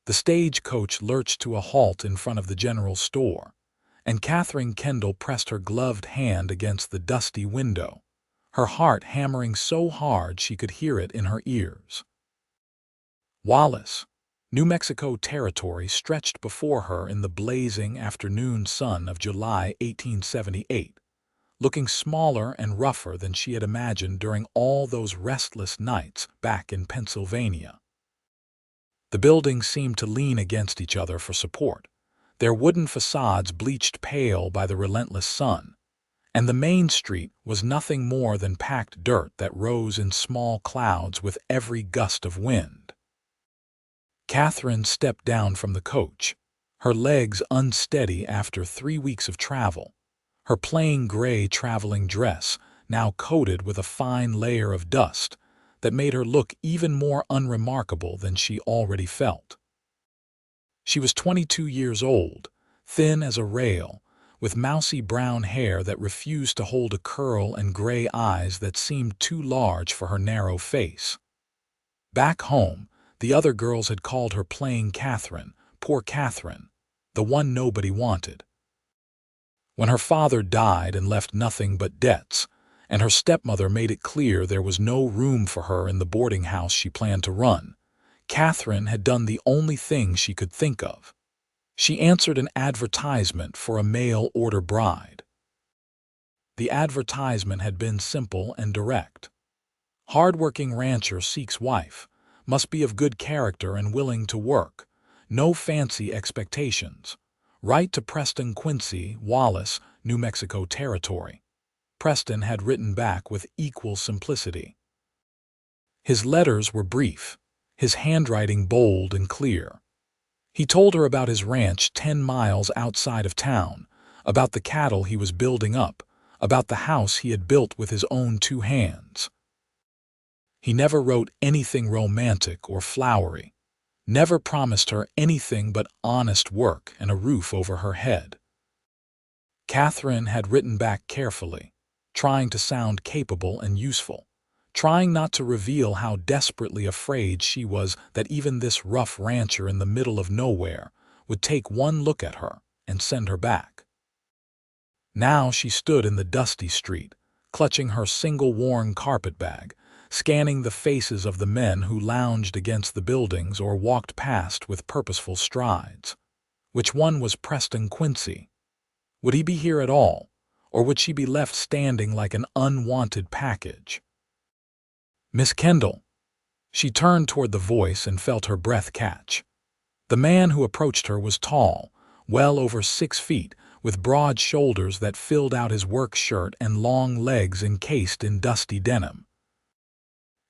The stagecoach lurched to a halt in front of the general store, and Katherine Kendall pressed her gloved hand against the dusty window, her heart hammering so hard she could hear it in her ears. Wallace, New Mexico Territory stretched before her in the blazing afternoon sun of July 1878, looking smaller and rougher than she had imagined during all those restless nights back in Pennsylvania. The buildings seemed to lean against each other for support, their wooden facades bleached pale by the relentless sun, and the main street was nothing more than packed dirt that rose in small clouds with every gust of wind. Katherine stepped down from the coach, her legs unsteady after 3 weeks of travel, her plain gray traveling dress now coated with a fine layer of dust that made her look even more unremarkable than she already felt. She was 22 years old, thin as a rail, with mousy brown hair that refused to hold a curl and gray eyes that seemed too large for her narrow face. Back home, the other girls had called her plain Katherine, poor Katherine, the one nobody wanted. When her father died and left nothing but debts, and her stepmother made it clear there was no room for her in the boarding house she planned to run, Katherine had done the only thing she could think of. She answered an advertisement for a mail-order bride. The advertisement had been simple and direct. Hard-working rancher seeks wife, must be of good character and willing to work, no fancy expectations. Write to Preston Quincy, Wallace, New Mexico Territory. Preston had written back with equal simplicity. His letters were brief, his handwriting bold and clear. He told her about his ranch 10 miles outside of town, about the cattle he was building up, about the house he had built with his own 2 hands. He never wrote anything romantic or flowery, never promised her anything but honest work and a roof over her head. Katherine had written back carefully, trying to sound capable and useful, trying not to reveal how desperately afraid she was that even this rough rancher in the middle of nowhere would take one look at her and send her back. Now she stood in the dusty street, clutching her single-worn carpetbag, scanning the faces of the men who lounged against the buildings or walked past with purposeful strides. Which one was Preston Quincy? Would he be here at all, or would she be left standing like an unwanted package? Miss Kendall. She turned toward the voice and felt her breath catch. The man who approached her was tall, well over 6 feet, with broad shoulders that filled out his work shirt and long legs encased in dusty denim.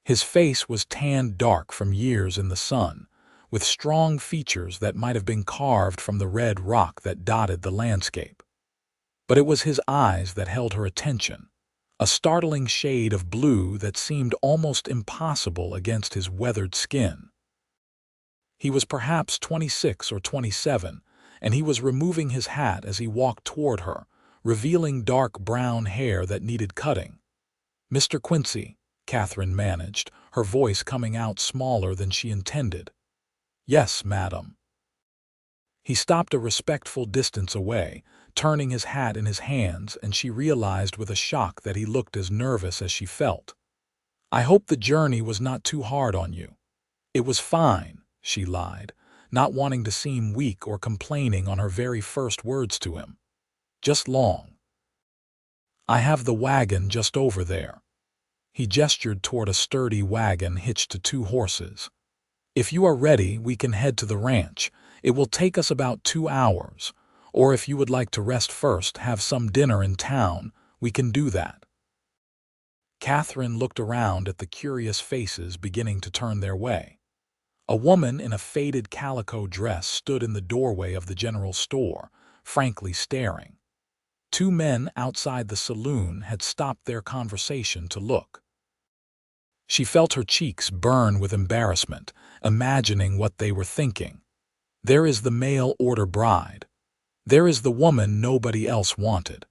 His face was tanned dark from years in the sun, with strong features that might have been carved from the red rock that dotted the landscape. But it was his eyes that held her attention, a startling shade of blue that seemed almost impossible against his weathered skin. He was perhaps 26 or 27, and he was removing his hat as he walked toward her, revealing dark brown hair that needed cutting. "Mr. Quincy," Katherine managed, her voice coming out smaller than she intended. "Yes, madam." He stopped a respectful distance away, turning his hat in his hands, and she realized with a shock that he looked as nervous as she felt. "I hope the journey was not too hard on you." "It was fine," she lied, not wanting to seem weak or complaining on her very first words to him. "Just long. I have the wagon just over there." He gestured toward a sturdy wagon hitched to 2 horses. "If you are ready, we can head to the ranch. It will take us about 2 hours. Or if you would like to rest first, have some dinner in town, we can do that." Katherine looked around at the curious faces beginning to turn their way. A woman in a faded calico dress stood in the doorway of the general store, frankly staring. 2 men outside the saloon had stopped their conversation to look. She felt her cheeks burn with embarrassment, imagining what they were thinking. There is the mail-order bride. There is the woman nobody else wanted.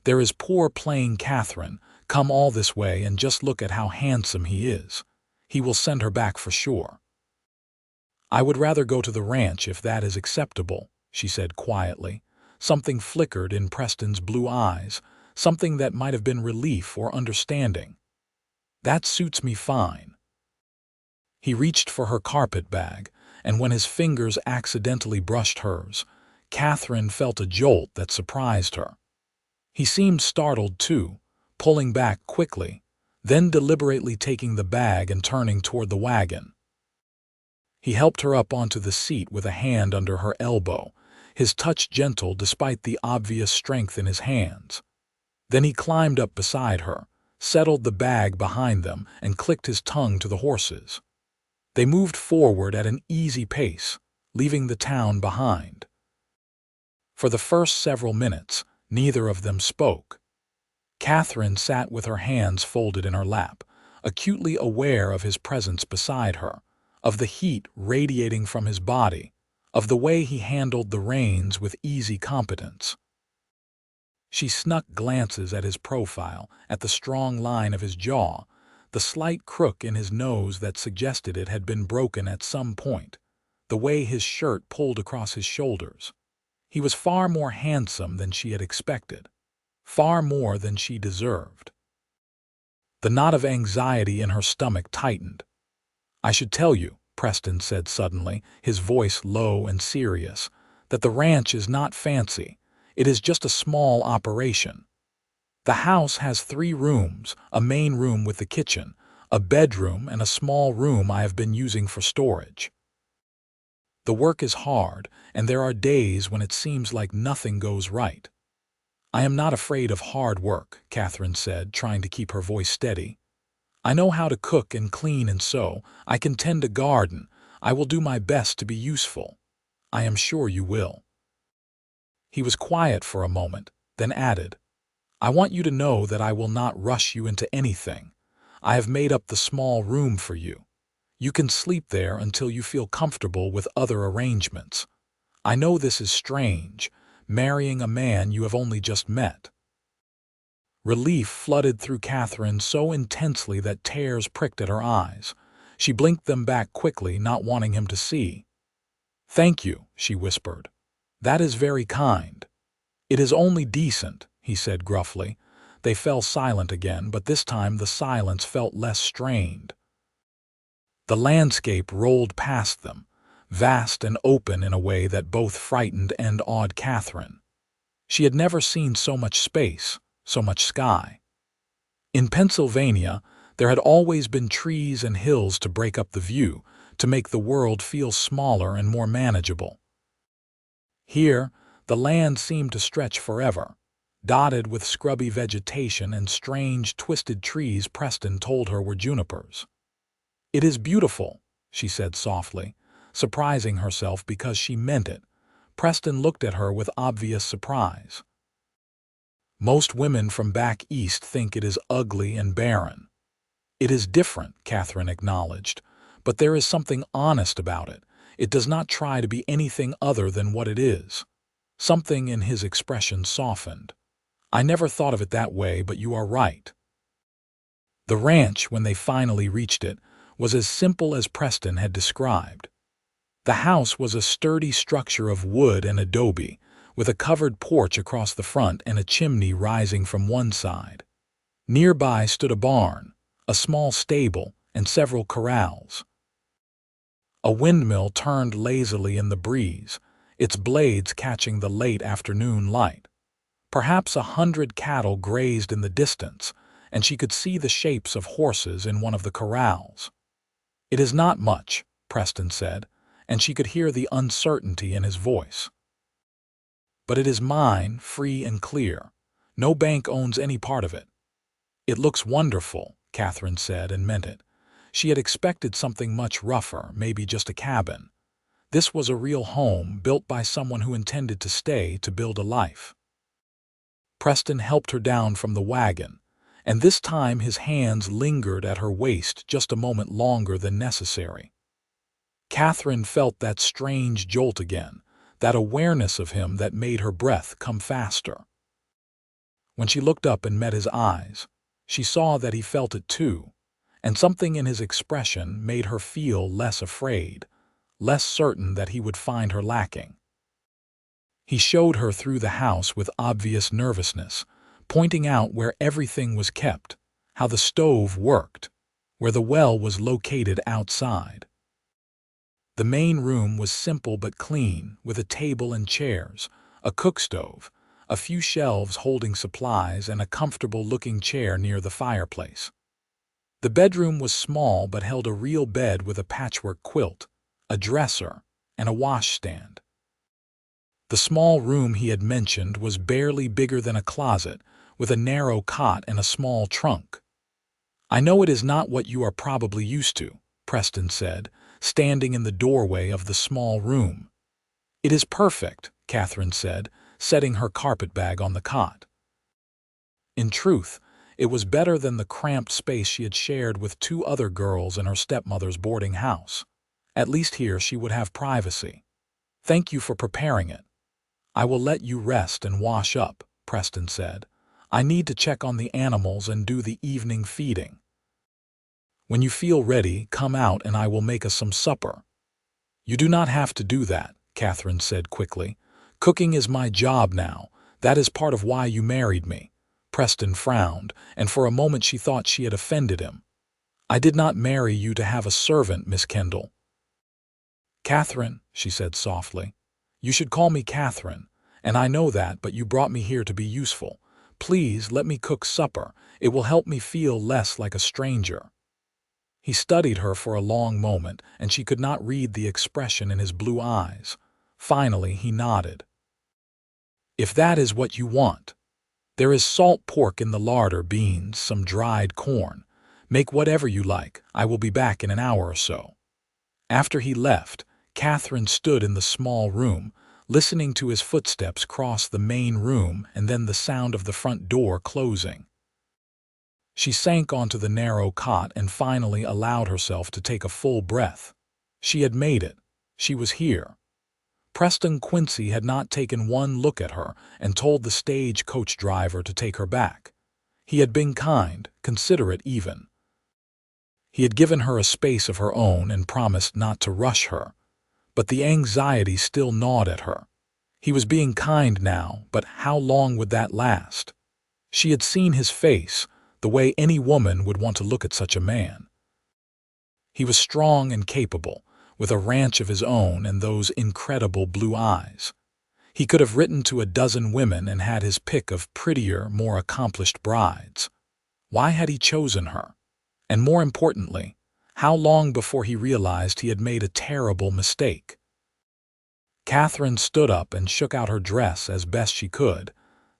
There is poor plain Katherine, come all this way and just look at how handsome he is. He will send her back for sure. "I would rather go to the ranch if that is acceptable," she said quietly. Something flickered in Preston's blue eyes, something that might have been relief or understanding. "That suits me fine." He reached for her carpet bag, and when his fingers accidentally brushed hers, Katherine felt a jolt that surprised her. He seemed startled too, pulling back quickly, then deliberately taking the bag and turning toward the wagon. He helped her up onto the seat with a hand under her elbow, his touch gentle despite the obvious strength in his hands. Then he climbed up beside her, settled the bag behind them, and clicked his tongue to the horses. They moved forward at an easy pace, leaving the town behind. For the first several minutes, neither of them spoke. Katherine sat with her hands folded in her lap, acutely aware of his presence beside her, of the heat radiating from his body, of the way he handled the reins with easy competence. She snuck glances at his profile, at the strong line of his jaw, the slight crook in his nose that suggested it had been broken at some point, the way his shirt pulled across his shoulders. He was far more handsome than she had expected, far more than she deserved. The knot of anxiety in her stomach tightened. "I should tell you," Preston said suddenly, his voice low and serious, "that the ranch is not fancy. It is just a small operation. The house has 3 rooms, a main room with the kitchen, a bedroom, and a small room I have been using for storage. The work is hard, and there are days when it seems like nothing goes right." "I am not afraid of hard work," Katherine said, trying to keep her voice steady. "I know how to cook and clean and sew. I can tend a garden. I will do my best to be useful. I am sure you will." He was quiet for a moment, then added, "I want you to know that I will not rush you into anything. I have made up the small room for you. You can sleep there until you feel comfortable with other arrangements. I know this is strange, marrying a man you have only just met." Relief flooded through Katherine so intensely that tears pricked at her eyes. She blinked them back quickly, not wanting him to see. "Thank you," she whispered. "That is very kind." "It is only decent," he said gruffly. They fell silent again, but this time the silence felt less strained. The landscape rolled past them, vast and open in a way that both frightened and awed Katherine. She had never seen so much space, so much sky. In Pennsylvania, there had always been trees and hills to break up the view, to make the world feel smaller and more manageable. Here, the land seemed to stretch forever, dotted with scrubby vegetation and strange, twisted trees Preston told her were junipers. "It is beautiful," she said softly, surprising herself because she meant it. Preston looked at her with obvious surprise. "Most women from back east think it is ugly and barren." "It is different," Katherine acknowledged, "but there is something honest about it. It does not try to be anything other than what it is." Something in his expression softened. "I never thought of it that way, but you are right." The ranch, when they finally reached it, was as simple as Preston had described. The house was a sturdy structure of wood and adobe, with a covered porch across the front and a chimney rising from one side. Nearby stood a barn, a small stable, and several corrals. A windmill turned lazily in the breeze, its blades catching the late afternoon light. Perhaps 100 cattle grazed in the distance, and she could see the shapes of horses in one of the corrals. "It is not much," Preston said, and she could hear the uncertainty in his voice. "But it is mine, free and clear. No bank owns any part of it." "It looks wonderful," Katherine said, and meant it. She had expected something much rougher, maybe just a cabin. This was a real home, built by someone who intended to stay to build a life. Preston helped her down from the wagon, and this time his hands lingered at her waist just a moment longer than necessary. Katherine felt that strange jolt again, that awareness of him that made her breath come faster. When she looked up and met his eyes, she saw that he felt it too, and something in his expression made her feel less afraid, less certain that he would find her lacking. He showed her through the house with obvious nervousness, pointing out where everything was kept, how the stove worked, where the well was located outside. The main room was simple but clean, with a table and chairs, a cookstove, a few shelves holding supplies, and a comfortable-looking chair near the fireplace. The bedroom was small but held a real bed with a patchwork quilt, a dresser, and a washstand. The small room he had mentioned was barely bigger than a closet, with a narrow cot and a small trunk. "I know it is not what you are probably used to," Preston said, standing in the doorway of the small room. "It is perfect," Katherine said, setting her carpetbag on the cot. In truth, it was better than the cramped space she had shared with two other girls in her stepmother's boarding house. At least here she would have privacy. "Thank you for preparing it. I will let you rest and wash up," Preston said. "I need to check on the animals and do the evening feeding. When you feel ready, come out and I will make us some supper." "You do not have to do that," Katherine said quickly. "Cooking is my job now. That is part of why you married me." Preston frowned, and for a moment she thought she had offended him. "I did not marry you to have a servant, Miss Kendall." "Katherine," she said softly. "You should call me Katherine, and I know that, but you brought me here to be useful. Please let me cook supper. It will help me feel less like a stranger." He studied her for a long moment, and she could not read the expression in his blue eyes. Finally, he nodded. "If that is what you want. There is salt pork in the larder, beans, some dried corn. Make whatever you like. I will be back in an hour or so." After he left, Katherine stood in the small room, listening to his footsteps cross the main room and then the sound of the front door closing. She sank onto the narrow cot and finally allowed herself to take a full breath. She had made it. She was here. Preston Quincy had not taken one look at her and told the stagecoach driver to take her back. He had been kind, considerate even. He had given her a space of her own and promised not to rush her. But the anxiety still gnawed at her. He was being kind now, but how long would that last? She had seen his face, the way any woman would want to look at such a man. He was strong and capable, with a ranch of his own and those incredible blue eyes. He could have written to a dozen women and had his pick of prettier, more accomplished brides. Why had he chosen her? And more importantly, how long before he realized he had made a terrible mistake? Katherine stood up and shook out her dress as best she could,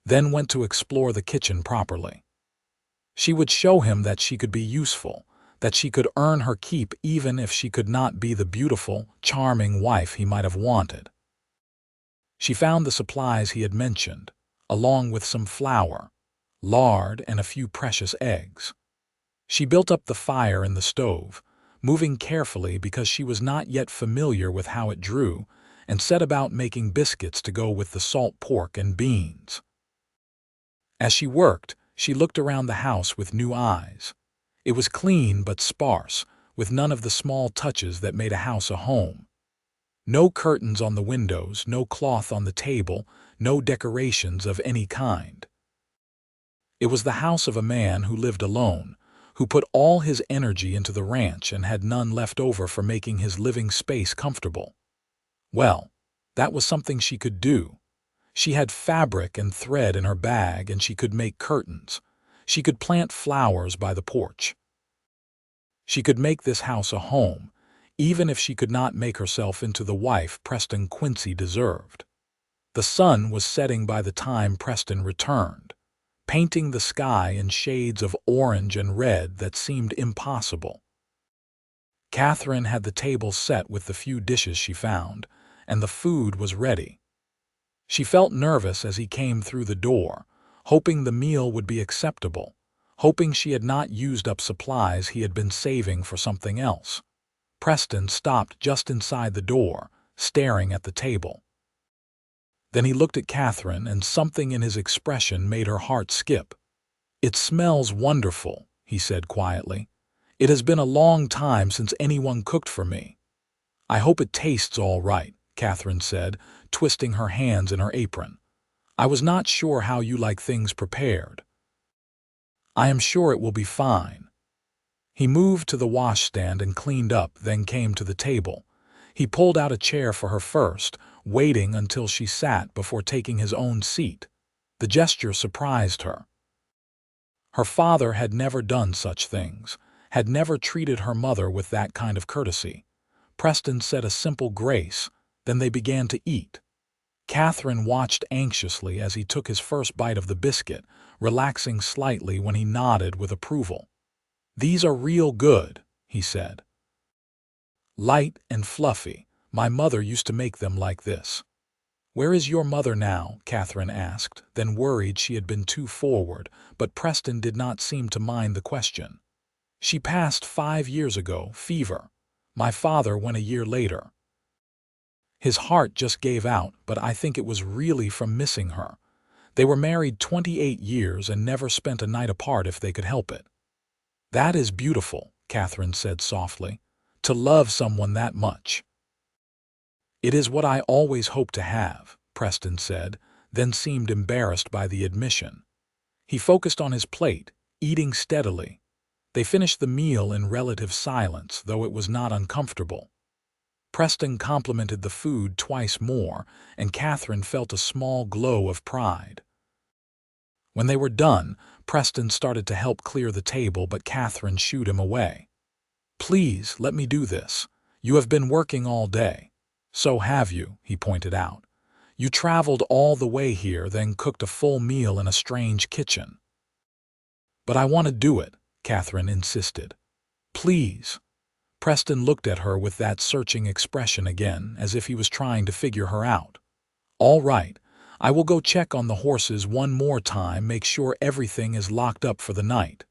then went to explore the kitchen properly. She would show him that she could be useful, that she could earn her keep even if she could not be the beautiful, charming wife he might have wanted. She found the supplies he had mentioned, along with some flour, lard, and a few precious eggs. She built up the fire in the stove, moving carefully because she was not yet familiar with how it drew, and set about making biscuits to go with the salt pork and beans. As she worked, she looked around the house with new eyes. It was clean but sparse, with none of the small touches that made a house a home. No curtains on the windows, no cloth on the table, no decorations of any kind. It was the house of a man who lived alone, who put all his energy into the ranch and had none left over for making his living space comfortable. Well, that was something she could do. She had fabric and thread in her bag, and she could make curtains. She could plant flowers by the porch. She could make this house a home, even if she could not make herself into the wife Preston Quincy deserved. The sun was setting by the time Preston returned, painting the sky in shades of orange and red that seemed impossible. Katherine had the table set with the few dishes she found, and the food was ready. She felt nervous as he came through the door, hoping the meal would be acceptable, hoping she had not used up supplies he had been saving for something else. Preston stopped just inside the door, staring at the table. Then he looked at Katherine, and something in his expression made her heart skip. "It smells wonderful," he said quietly. "It has been a long time since anyone cooked for me. I hope it tastes all right, Katherine said, twisting her hands in her apron. I was not sure how you like things prepared. I am sure it will be fine. He moved to the washstand and cleaned up, then came to the table. He pulled out a chair for her first, waiting until she sat before taking his own seat. The gesture surprised her. Her father had never done such things, had never treated her mother with that kind of courtesy. Preston said a simple grace, then they began to eat. Katherine watched anxiously as he took his first bite of the biscuit, relaxing slightly when he nodded with approval. "These are real good," he said. "Light and fluffy. My mother used to make them like this." "Where is your mother now?" Katherine asked, then worried she had been too forward, but Preston did not seem to mind the question. "She passed 5 years ago, fever. My father went a year later. His heart just gave out, but I think it was really from missing her. They were married 28 years and never spent a night apart if they could help it." "That is beautiful," Katherine said softly, "to love someone that much." "It is what I always hoped to have," Preston said, then seemed embarrassed by the admission. He focused on his plate, eating steadily. They finished the meal in relative silence, though it was not uncomfortable. Preston complimented the food twice more, and Katherine felt a small glow of pride. When they were done, Preston started to help clear the table, but Katherine shooed him away. "Please, let me do this. You have been working all day." "So have you," he pointed out. "You traveled all the way here, then cooked a full meal in a strange kitchen." "But I want to do it," Katherine insisted. "Please." Preston looked at her with that searching expression again, as if he was trying to figure her out. "All right, I will go check on the horses one more time, make sure everything is locked up for the night."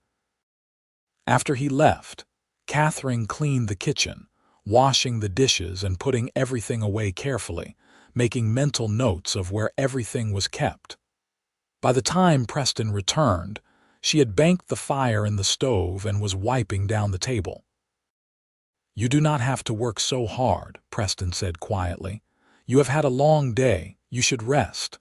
After he left, Katherine cleaned the kitchen, washing the dishes and putting everything away carefully, making mental notes of where everything was kept. By the time Preston returned, she had banked the fire in the stove and was wiping down the table. "You do not have to work so hard," Preston said quietly. "You have had a long day. You should rest."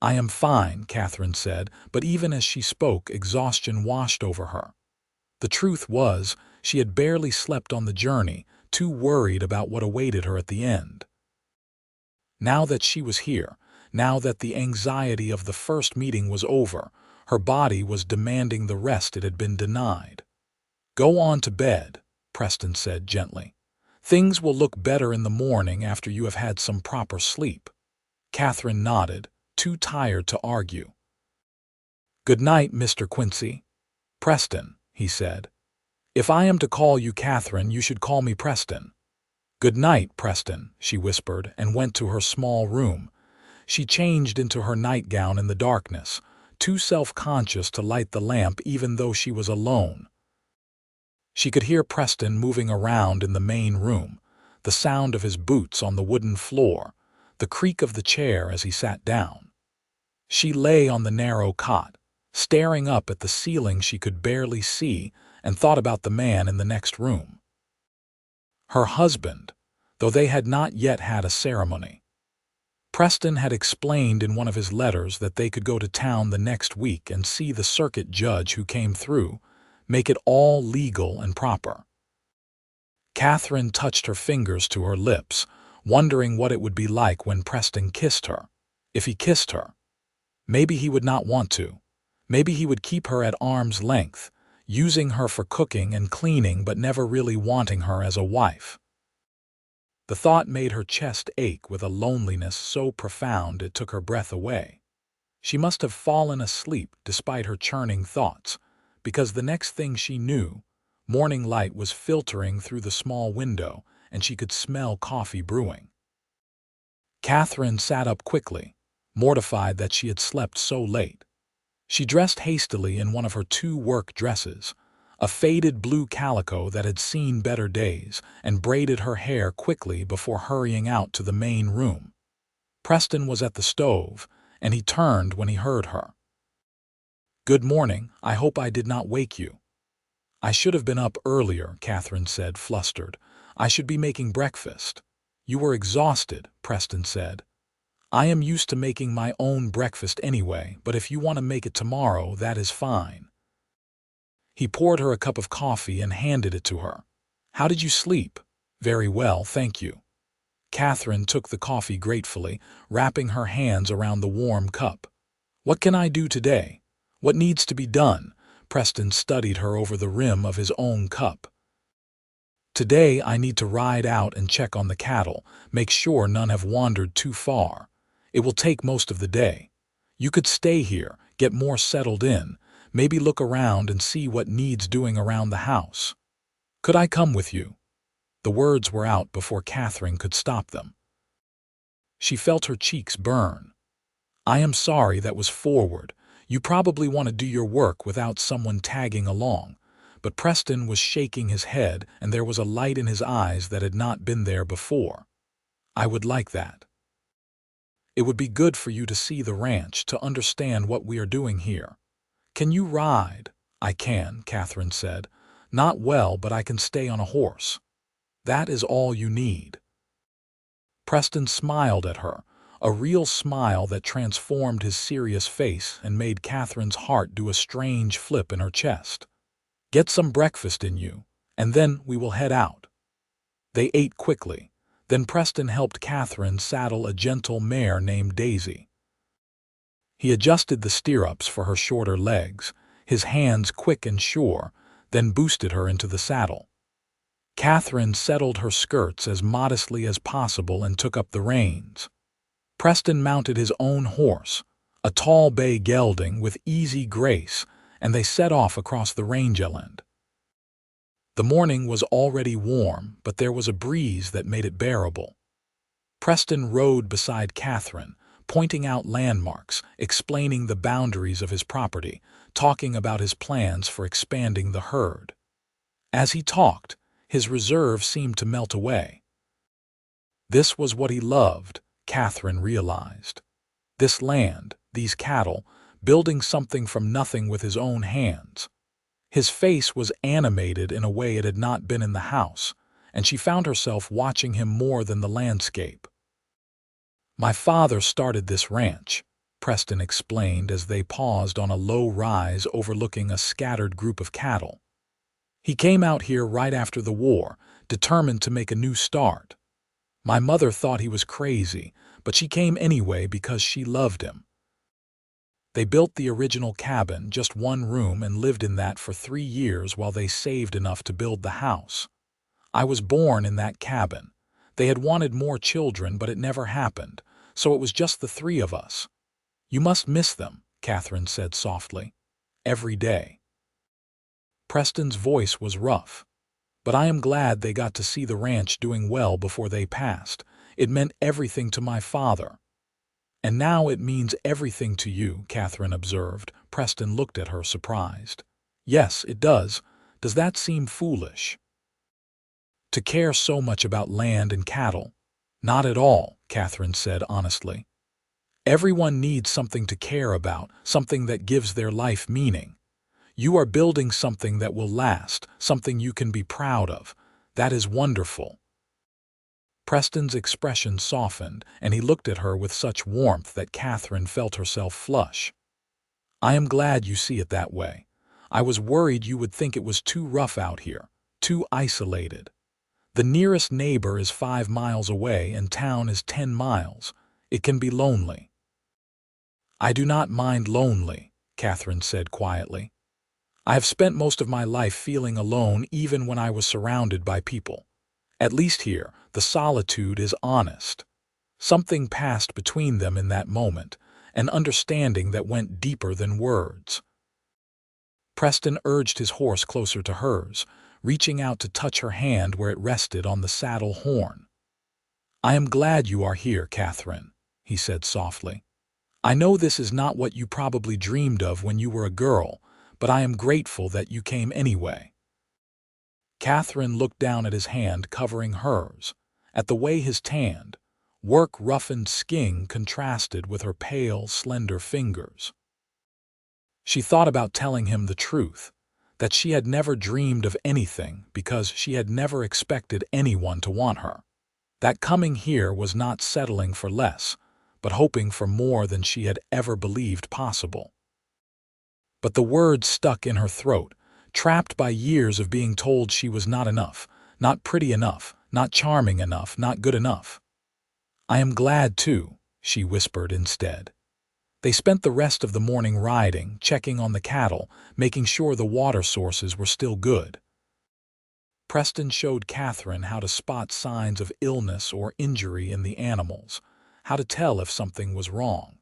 "I am fine," Katherine said, but even as she spoke, exhaustion washed over her. The truth was, she had barely slept on the journey, too worried about what awaited her at the end. Now that she was here, now that the anxiety of the first meeting was over, her body was demanding the rest it had been denied. "Go on to bed," Preston said gently. "Things will look better in the morning after you have had some proper sleep." Katherine nodded, too tired to argue. "Good night, Mr. Quincy." "Preston," he said. "If I am to call you Katherine, you should call me Preston." "Good night, Preston," she whispered and went to her small room. She changed into her nightgown in the darkness, too self-conscious to light the lamp even though she was alone. She could hear Preston moving around in the main room, the sound of his boots on the wooden floor, the creak of the chair as he sat down. She lay on the narrow cot, staring up at the ceiling she could barely see, and thought about the man in the next room. Her husband, though they had not yet had a ceremony. Preston had explained in one of his letters that they could go to town the next week and see the circuit judge who came through, make it all legal and proper. Katherine touched her fingers to her lips, wondering what it would be like when Preston kissed her. If he kissed her. Maybe he would not want to. Maybe he would keep her at arm's length, using her for cooking and cleaning but never really wanting her as a wife. The thought made her chest ache with a loneliness so profound it took her breath away. She must have fallen asleep despite her churning thoughts, because the next thing she knew, morning light was filtering through the small window and she could smell coffee brewing. Katherine sat up quickly, mortified that she had slept so late. She dressed hastily in one of her 2 work dresses, a faded blue calico that had seen better days, and braided her hair quickly before hurrying out to the main room. Preston was at the stove, and he turned when he heard her. "Good morning. I hope I did not wake you." "I should have been up earlier," Katherine said, flustered. I should be making breakfast." "You were exhausted," Preston said. "I am used to making my own breakfast anyway, but if you want to make it tomorrow, that is fine." He poured her a cup of coffee and handed it to her. "How did you sleep?" "Very well, thank you." Katherine took the coffee gratefully, wrapping her hands around the warm cup. "What can I do today? What needs to be done?" Preston studied her over the rim of his own cup. "Today I need to ride out and check on the cattle, make sure none have wandered too far. It will take most of the day. You could stay here, get more settled in, maybe look around and see what needs doing around the house." "Could I come with you?" The words were out before Katherine could stop them. She felt her cheeks burn. "I am sorry that was forward. You probably want to do your work without someone tagging along." But Preston was shaking his head, and there was a light in his eyes that had not been there before. "I would like that. It would be good for you to see the ranch, to understand what we are doing here." "Can you ride?" "I can," Katherine said. "Not well, but I can stay on a horse." "That is all you need." Preston smiled at her, a real smile that transformed his serious face and made Katherine's heart do a strange flip in her chest. "Get some breakfast in you, and then we will head out." They ate quickly. Then Preston helped Katherine saddle a gentle mare named Daisy. He adjusted the stirrups for her shorter legs, his hands quick and sure, then boosted her into the saddle. Katherine settled her skirts as modestly as possible and took up the reins. Preston mounted his own horse, a tall bay gelding with easy grace, and they set off across the rangeland. The morning was already warm, but there was a breeze that made it bearable. Preston rode beside Katherine, pointing out landmarks, explaining the boundaries of his property, talking about his plans for expanding the herd. As he talked, his reserve seemed to melt away. This was what he loved, Katherine realized. This land, these cattle, building something from nothing with his own hands. His face was animated in a way it had not been in the house, and she found herself watching him more than the landscape. "My father started this ranch," Preston explained as they paused on a low rise overlooking a scattered group of cattle. "He came out here right after the war, determined to make a new start. My mother thought he was crazy, but she came anyway because she loved him. They built the original cabin, just one room, and lived in that for 3 years while they saved enough to build the house. I was born in that cabin. They had wanted more children, but it never happened, so it was just the 3 of us. You must miss them," Katherine said softly. "Every day." Preston's voice was rough. "But I am glad they got to see the ranch doing well before they passed. It meant everything to my father." "And now it means everything to you," Katherine observed. Preston looked at her, surprised. "Yes, it does. Does that seem foolish? To care so much about land and cattle?" "Not at all," Katherine said honestly. "Everyone needs something to care about, something that gives their life meaning. You are building something that will last, something you can be proud of. That is wonderful." Preston's expression softened, and he looked at her with such warmth that Katherine felt herself flush. "I am glad you see it that way. I was worried you would think it was too rough out here, too isolated. The nearest neighbor is 5 miles away and town is 10 miles. It can be lonely." "I do not mind lonely," Katherine said quietly. "I have spent most of my life feeling alone even when I was surrounded by people. At least here, the solitude is honest." Something passed between them in that moment, an understanding that went deeper than words. Preston urged his horse closer to hers, reaching out to touch her hand where it rested on the saddle horn. "I am glad you are here, Katherine," he said softly. "I know this is not what you probably dreamed of when you were a girl, but I am grateful that you came anyway." Katherine looked down at his hand covering hers, at the way his tanned, work-roughened skin contrasted with her pale, slender fingers. She thought about telling him the truth, that she had never dreamed of anything because she had never expected anyone to want her. That coming here was not settling for less, but hoping for more than she had ever believed possible. But the words stuck in her throat, trapped by years of being told she was not enough, not pretty enough, not charming enough, not good enough. "I am glad, too," she whispered instead. They spent the rest of the morning riding, checking on the cattle, making sure the water sources were still good. Preston showed Katherine how to spot signs of illness or injury in the animals, how to tell if something was wrong.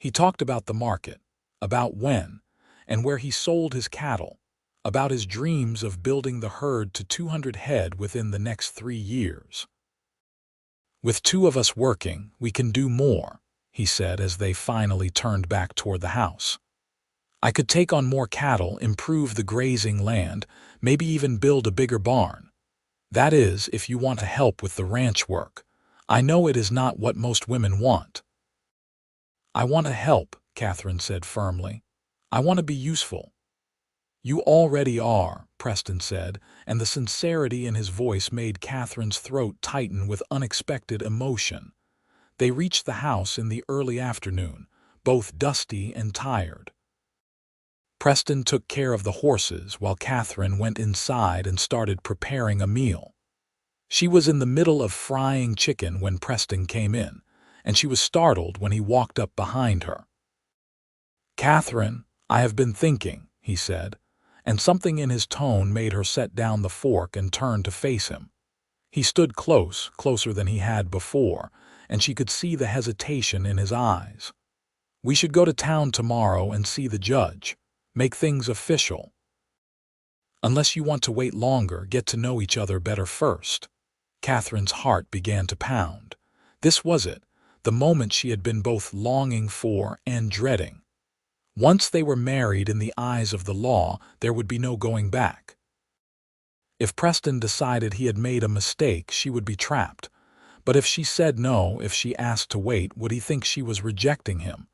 He talked about the market, about when and where he sold his cattle, about his dreams of building the herd to 200 head within the next 3 years. "With 2 of us working, we can do more," he said as they finally turned back toward the house. "I could take on more cattle, improve the grazing land, maybe even build a bigger barn. That is, if you want to help with the ranch work. I know it is not what most women want." "I want to help," Katherine said firmly. "I want to be useful." "You already are," Preston said, and the sincerity in his voice made Katherine's throat tighten with unexpected emotion. They reached the house in the early afternoon, both dusty and tired. Preston took care of the horses while Katherine went inside and started preparing a meal. She was in the middle of frying chicken when Preston came in, and she was startled when he walked up behind her. "Katherine, I have been thinking," he said, and something in his tone made her set down the fork and turn to face him. He stood close, closer than he had before, and she could see the hesitation in his eyes. "We should go to town tomorrow and see the judge. Make things official. Unless you want to wait longer, get to know each other better first." Katherine's heart began to pound. This was it, the moment she had been both longing for and dreading. Once they were married in the eyes of the law, there would be no going back. If Preston decided he had made a mistake, she would be trapped. But if she said no, if she asked to wait, would he think she was rejecting him?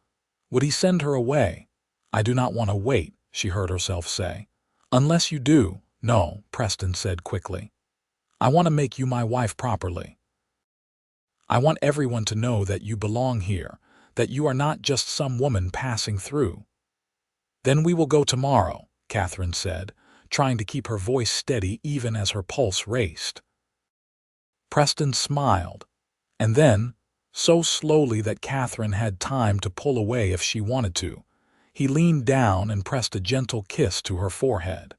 Would he send her away? "I do not want to wait," she heard herself say. "Unless you do." "No," Preston said quickly. "I want to make you my wife properly. I want everyone to know that you belong here, that you are not just some woman passing through." "Then we will go tomorrow," Katherine said, trying to keep her voice steady even as her pulse raced. Preston smiled, and then, so slowly that Katherine had time to pull away if she wanted to, he leaned down and pressed a gentle kiss to her forehead.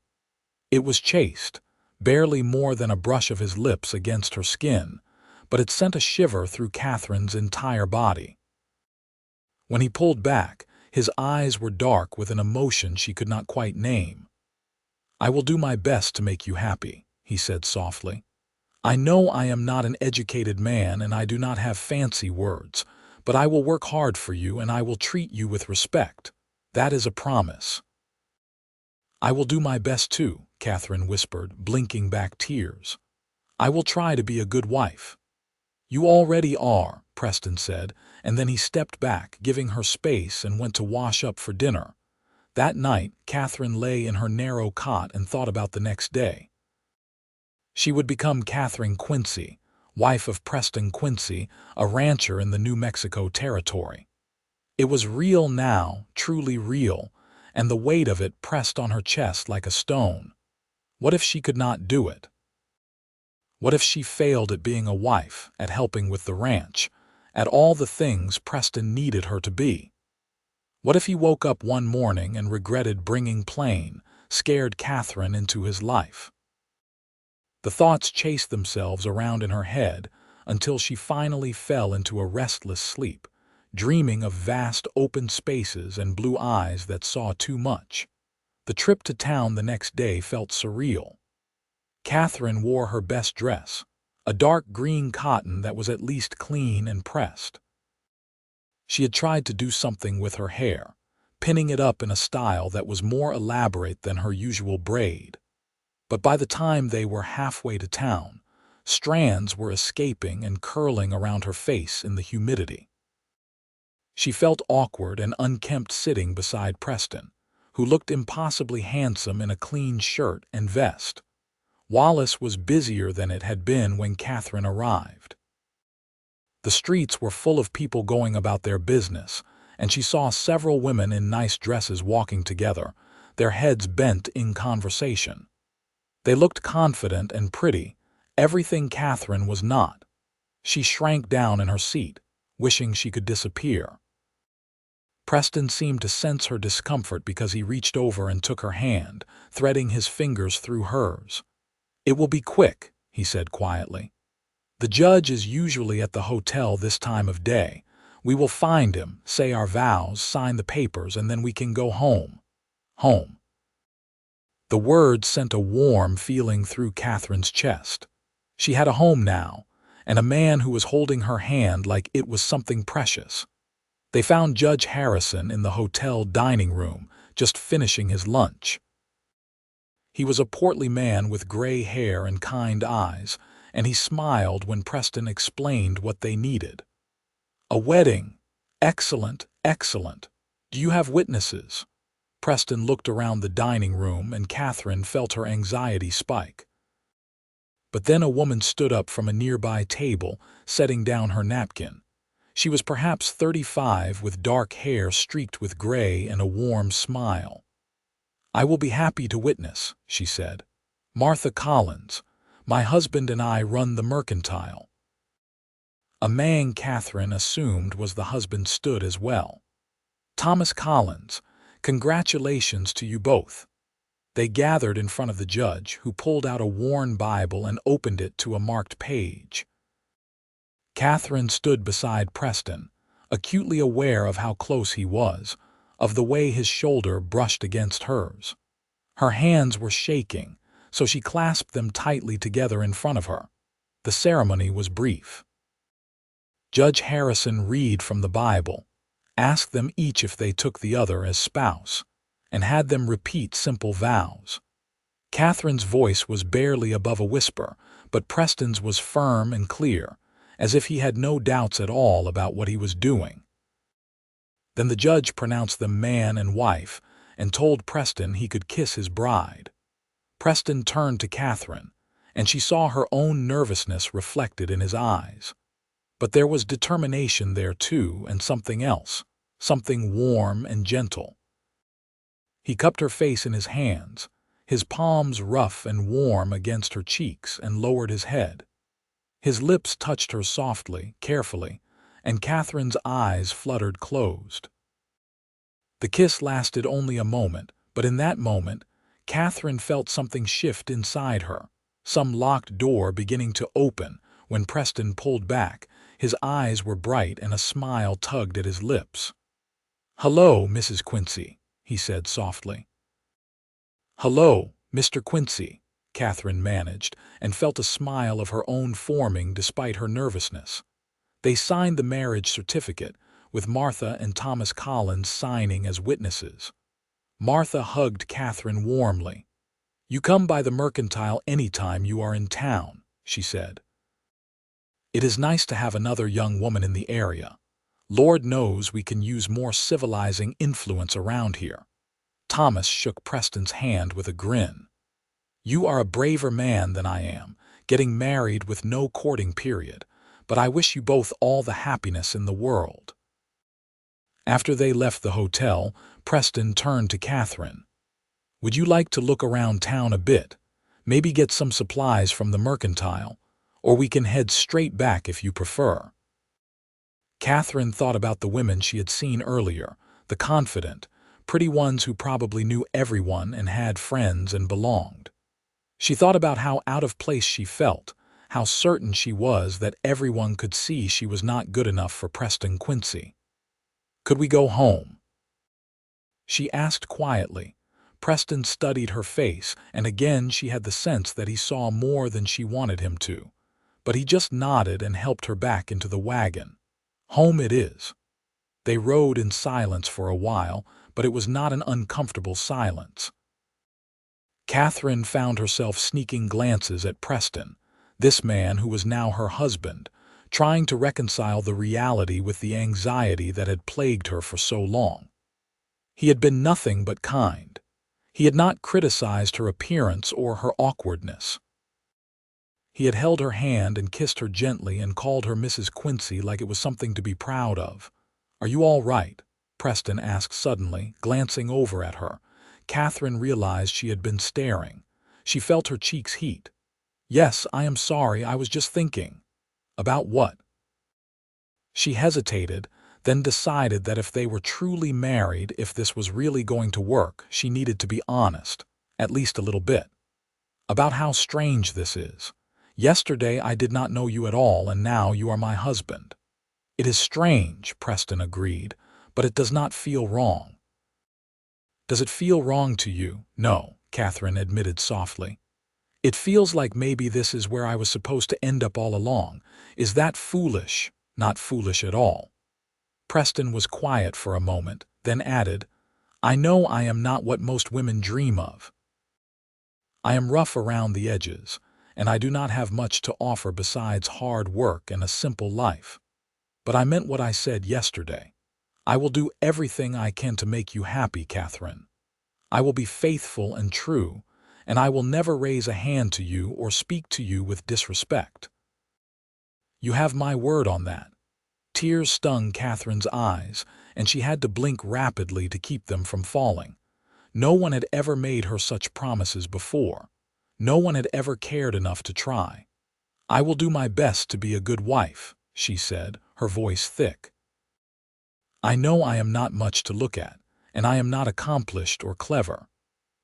It was chaste, barely more than a brush of his lips against her skin, but it sent a shiver through Katherine's entire body. When he pulled back, his eyes were dark with an emotion she could not quite name. "I will do my best to make you happy," he said softly. "I know I am not an educated man and I do not have fancy words, but I will work hard for you and I will treat you with respect. That is a promise." "I will do my best too," Katherine whispered, blinking back tears. "I will try to be a good wife." "You already are," Preston said, and then he stepped back, giving her space, and went to wash up for dinner. That night, Katherine lay in her narrow cot and thought about the next day. She would become Katherine Quincy, wife of Preston Quincy, a rancher in the New Mexico territory. It was real now, truly real, and the weight of it pressed on her chest like a stone. What if she could not do it? What if she failed at being a wife, at helping with the ranch, at all the things Preston needed her to be? What if he woke up one morning and regretted bringing plain, scared Katherine into his life? The thoughts chased themselves around in her head until she finally fell into a restless sleep, dreaming of vast open spaces and blue eyes that saw too much. The trip to town the next day felt surreal. Katherine wore her best dress, a dark green cotton that was at least clean and pressed. She had tried to do something with her hair, pinning it up in a style that was more elaborate than her usual braid. But by the time they were halfway to town, strands were escaping and curling around her face in the humidity. She felt awkward and unkempt sitting beside Preston, who looked impossibly handsome in a clean shirt and vest. Wallace was busier than it had been when Katherine arrived. The streets were full of people going about their business, and she saw several women in nice dresses walking together, their heads bent in conversation. They looked confident and pretty, everything Katherine was not. She shrank down in her seat, wishing she could disappear. Preston seemed to sense her discomfort because he reached over and took her hand, threading his fingers through hers. "It will be quick," he said quietly. "The judge is usually at the hotel this time of day. We will find him, say our vows, sign the papers, and then we can go home. Home." The words sent a warm feeling through Katherine's chest. She had a home now, and a man who was holding her hand like it was something precious. They found Judge Harrison in the hotel dining room, just finishing his lunch. He was a portly man with gray hair and kind eyes, and he smiled when Preston explained what they needed. "A wedding. Excellent, excellent. Do you have witnesses?" Preston looked around the dining room, and Katherine felt her anxiety spike. But then a woman stood up from a nearby table, setting down her napkin. She was perhaps 35, with dark hair streaked with gray and a warm smile. "I will be happy to witness," she said. "Martha Collins. My husband and I run the mercantile." A man Katherine assumed was the husband stood as well. "Thomas Collins, congratulations to you both." They gathered in front of the judge, who pulled out a worn Bible and opened it to a marked page. Katherine stood beside Preston, acutely aware of how close he was, of the way his shoulder brushed against hers. Her hands were shaking, so she clasped them tightly together in front of her. The ceremony was brief. Judge Harrison read from the Bible, asked them each if they took the other as spouse, and had them repeat simple vows. Katherine's voice was barely above a whisper, but Preston's was firm and clear, as if he had no doubts at all about what he was doing. Then the judge pronounced them man and wife and told Preston he could kiss his bride. Preston turned to Katherine, and she saw her own nervousness reflected in his eyes. But there was determination there too, and something else, something warm and gentle. He cupped her face in his hands, his palms rough and warm against her cheeks, and lowered his head. His lips touched her softly, carefully, and Katherine's eyes fluttered closed. The kiss lasted only a moment, but in that moment, Katherine felt something shift inside her, some locked door beginning to open. When Preston pulled back, his eyes were bright and a smile tugged at his lips. "Hello, Mrs. Quincy," he said softly. "Hello, Mr. Quincy," Katherine managed, and felt a smile of her own forming despite her nervousness. They signed the marriage certificate, with Martha and Thomas Collins signing as witnesses. Martha hugged Katherine warmly. "You come by the mercantile any time you are in town," she said. "It is nice to have another young woman in the area. Lord knows we can use more civilizing influence around here." Thomas shook Preston's hand with a grin. "You are a braver man than I am, getting married with no courting period, but I wish you both all the happiness in the world." After they left the hotel, Preston turned to Katherine. "Would you like to look around town a bit? Maybe get some supplies from the mercantile, or we can head straight back if you prefer." Katherine thought about the women she had seen earlier, the confident, pretty ones who probably knew everyone and had friends and belonged. She thought about how out of place she felt, how certain she was that everyone could see she was not good enough for Preston Quincy. "Could we go home?" she asked quietly. Preston studied her face, and again she had the sense that he saw more than she wanted him to. But he just nodded and helped her back into the wagon. "Home it is." They rode in silence for a while, but it was not an uncomfortable silence. Katherine found herself sneaking glances at Preston, this man who was now her husband, trying to reconcile the reality with the anxiety that had plagued her for so long. He had been nothing but kind. He had not criticized her appearance or her awkwardness. He had held her hand and kissed her gently and called her Mrs. Quincy like it was something to be proud of. "Are you all right?" Preston asked suddenly, glancing over at her. Katherine realized she had been staring. She felt her cheeks heat. "Yes, I am sorry, I was just thinking." "About what?" She hesitated, then decided that if they were truly married, if this was really going to work, she needed to be honest, at least a little bit. "About how strange this is. Yesterday I did not know you at all, and now you are my husband." "It is strange," Preston agreed, "but it does not feel wrong." "Does it feel wrong to you?" "No," Katherine admitted softly. "It feels like maybe this is where I was supposed to end up all along. Is that foolish?" "Not foolish at all." Preston was quiet for a moment, then added, "I know I am not what most women dream of. I am rough around the edges, and I do not have much to offer besides hard work and a simple life. But I meant what I said yesterday. I will do everything I can to make you happy, Katherine. I will be faithful and true, and I will never raise a hand to you or speak to you with disrespect. You have my word on that." Tears stung Katherine's eyes, and she had to blink rapidly to keep them from falling. No one had ever made her such promises before. No one had ever cared enough to try. "I will do my best to be a good wife," she said, her voice thick. "I know I am not much to look at, and I am not accomplished or clever.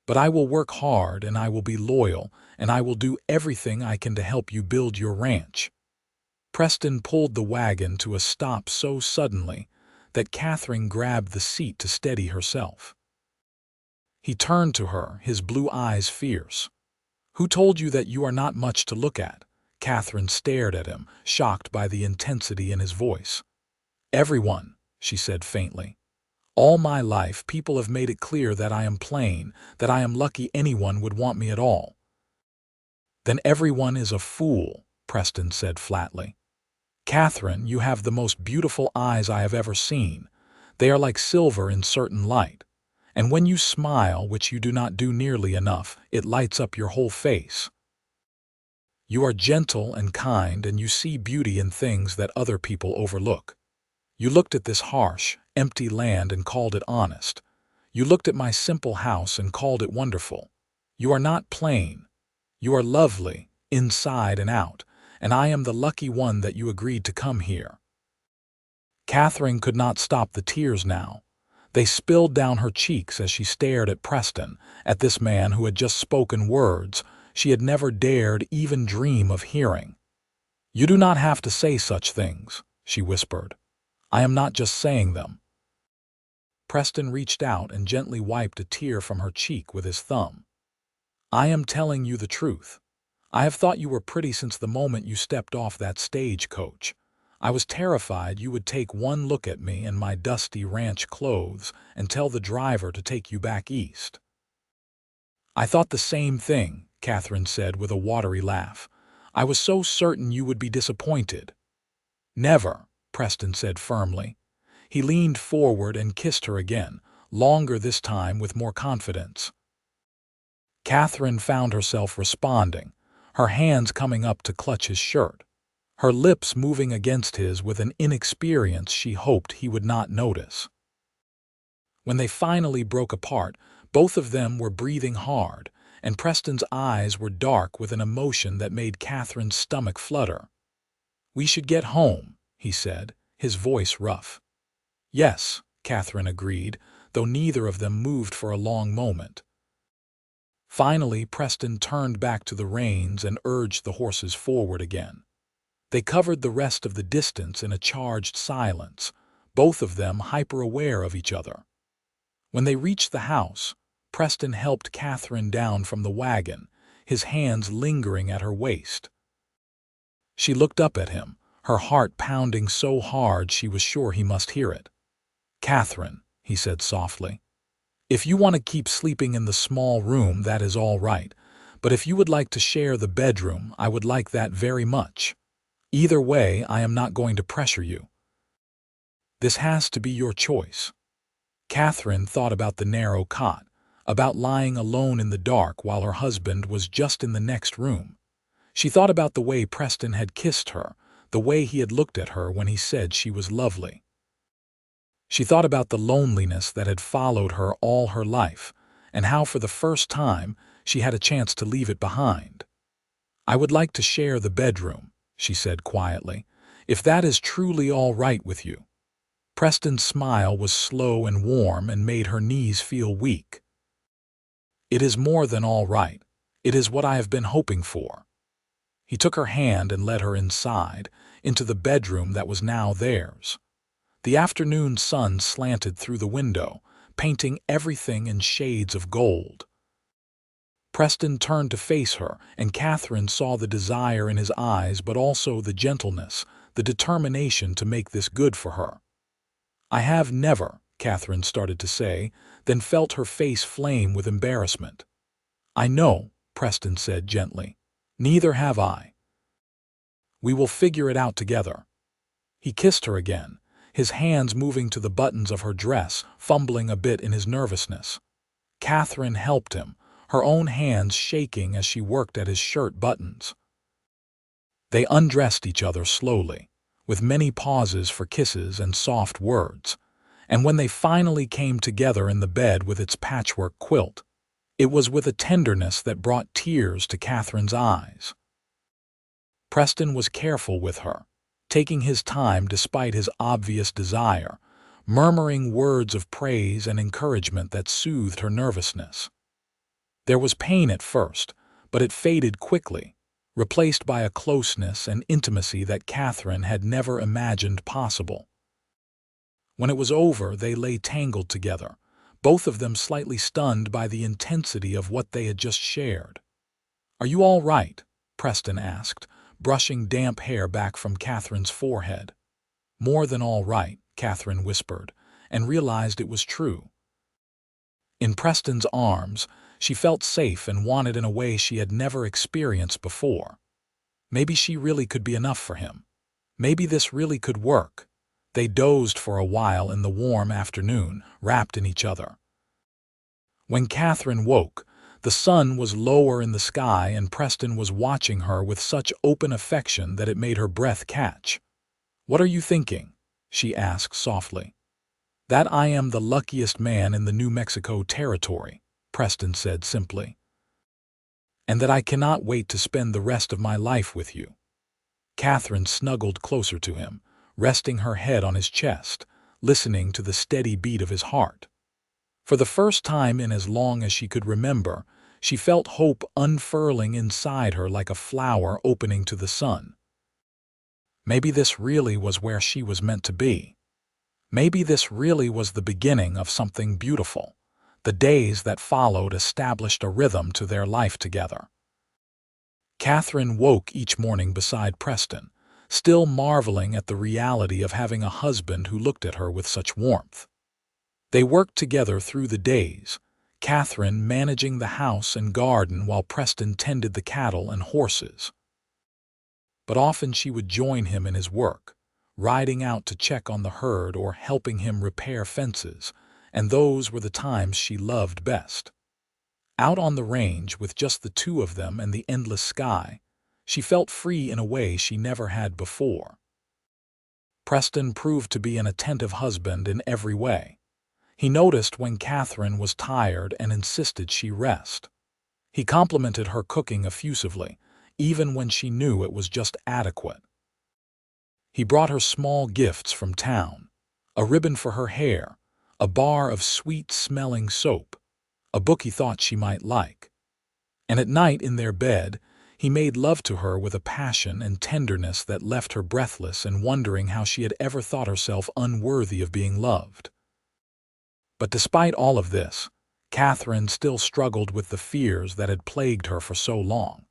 But I will work hard, and I will be loyal, and I will do everything I can to help you build your ranch." Preston pulled the wagon to a stop so suddenly that Katherine grabbed the seat to steady herself. He turned to her, his blue eyes fierce. "Who told you that you are not much to look at?" Katherine stared at him, shocked by the intensity in his voice. "Everyone," she said faintly. "All my life people have made it clear that I am plain, that I am lucky anyone would want me at all." "Then everyone is a fool," Preston said flatly. "Katherine, you have the most beautiful eyes I have ever seen. They are like silver in certain light. And when you smile, which you do not do nearly enough, it lights up your whole face. You are gentle and kind, and you see beauty in things that other people overlook. You looked at this harsh, empty land and called it honest. You looked at my simple house and called it wonderful. You are not plain. You are lovely, inside and out, and I am the lucky one that you agreed to come here." Katherine could not stop the tears now. They spilled down her cheeks as she stared at Preston, at this man who had just spoken words she had never dared even dream of hearing. "You do not have to say such things," she whispered. "I am not just saying them." Preston reached out and gently wiped a tear from her cheek with his thumb. "I am telling you the truth. I have thought you were pretty since the moment you stepped off that stagecoach. I was terrified you would take one look at me in my dusty ranch clothes and tell the driver to take you back east." "I thought the same thing," Katherine said with a watery laugh. "I was so certain you would be disappointed." "Never," Preston said firmly. He leaned forward and kissed her again, longer this time with more confidence. Katherine found herself responding, her hands coming up to clutch his shirt, her lips moving against his with an inexperience she hoped he would not notice. When they finally broke apart, both of them were breathing hard, and Preston's eyes were dark with an emotion that made Katherine's stomach flutter. "We should get home," he said, his voice rough. "Yes," Katherine agreed, though neither of them moved for a long moment. Finally, Preston turned back to the reins and urged the horses forward again. They covered the rest of the distance in a charged silence, both of them hyper-aware of each other. When they reached the house, Preston helped Katherine down from the wagon, his hands lingering at her waist. She looked up at him, her heart pounding so hard she was sure he must hear it. "Katherine," he said softly, "if you want to keep sleeping in the small room, that is all right, but if you would like to share the bedroom, I would like that very much. Either way, I am not going to pressure you. This has to be your choice." Katherine thought about the narrow cot, about lying alone in the dark while her husband was just in the next room. She thought about the way Preston had kissed her, the way he had looked at her when he said she was lovely. She thought about the loneliness that had followed her all her life, and how for the first time she had a chance to leave it behind. "I would like to share the bedroom," she said quietly, "if that is truly all right with you." Preston's smile was slow and warm and made her knees feel weak. "It is more than all right. It is what I have been hoping for." He took her hand and led her inside, into the bedroom that was now theirs. The afternoon sun slanted through the window, painting everything in shades of gold. Preston turned to face her, and Katherine saw the desire in his eyes but also the gentleness, the determination to make this good for her. "I have never," Katherine started to say, then felt her face flame with embarrassment. "I know," Preston said gently. "Neither have I. We will figure it out together." He kissed her again, his hands moving to the buttons of her dress, fumbling a bit in his nervousness. Katherine helped him, her own hands shaking as she worked at his shirt buttons. They undressed each other slowly, with many pauses for kisses and soft words, and when they finally came together in the bed with its patchwork quilt, it was with a tenderness that brought tears to Katherine's eyes. Preston was careful with her, taking his time despite his obvious desire, murmuring words of praise and encouragement that soothed her nervousness. There was pain at first, but it faded quickly, replaced by a closeness and intimacy that Katherine had never imagined possible. When it was over, they lay tangled together, both of them slightly stunned by the intensity of what they had just shared. "Are you all right?" Preston asked, brushing damp hair back from Katherine's forehead. "More than all right," Katherine whispered, and realized it was true. In Preston's arms, she felt safe and wanted in a way she had never experienced before. Maybe she really could be enough for him. Maybe this really could work. They dozed for a while in the warm afternoon, wrapped in each other. When Katherine woke, the sun was lower in the sky and Preston was watching her with such open affection that it made her breath catch. "What are you thinking?" she asked softly. "That I am the luckiest man in the New Mexico territory," Preston said simply. "And that I cannot wait to spend the rest of my life with you." Katherine snuggled closer to him, resting her head on his chest, listening to the steady beat of his heart. For the first time in as long as she could remember, she felt hope unfurling inside her like a flower opening to the sun. Maybe this really was where she was meant to be. Maybe this really was the beginning of something beautiful. The days that followed established a rhythm to their life together. Katherine woke each morning beside Preston, still marveling at the reality of having a husband who looked at her with such warmth. They worked together through the days, Katherine managing the house and garden while Preston tended the cattle and horses. But often she would join him in his work, riding out to check on the herd or helping him repair fences, and those were the times she loved best. Out on the range with just the two of them and the endless sky, she felt free in a way she never had before. Preston proved to be an attentive husband in every way. He noticed when Katherine was tired and insisted she rest. He complimented her cooking effusively, even when she knew it was just adequate. He brought her small gifts from town, a ribbon for her hair, a bar of sweet-smelling soap, a book he thought she might like. And at night in their bed, he made love to her with a passion and tenderness that left her breathless and wondering how she had ever thought herself unworthy of being loved. But despite all of this, Katherine still struggled with the fears that had plagued her for so long.